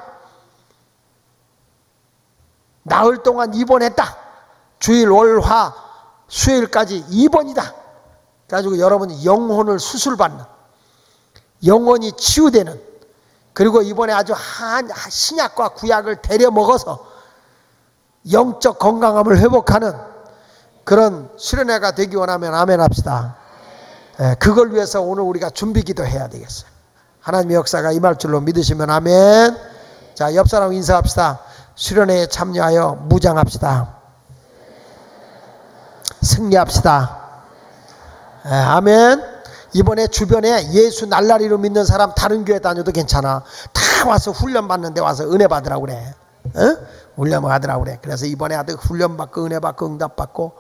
나흘 동안 입원했다. 주일, 월, 화, 수요일까지 입원이다. 그래가지고 여러분이 영혼을 수술받는, 영혼이 치유되는, 그리고 이번에 아주 신약과 구약을 데려 먹어서 영적 건강함을 회복하는 그런 수련회가 되기 원하면 아멘 합시다. 그걸 위해서 오늘 우리가 준비기도 해야 되겠어요. 하나님의 역사가 임할 줄로 믿으시면 아멘. 자, 옆 사람 인사합시다. 수련회에 참여하여 무장합시다. 승리합시다. 아멘. 이번에 주변에 예수 날라리로 믿는 사람 다른 교회 다녀도 괜찮아. 다 와서 훈련 받는데 와서 은혜 받으라고 그래. 훈련 받으라고 그래. 그래서 이번에 아들 훈련 받고 은혜 받고 응답 받고.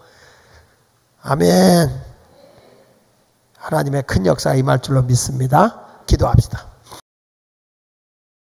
아멘. 하나님의 큰 역사가 임할 줄로 믿습니다. 기도합시다.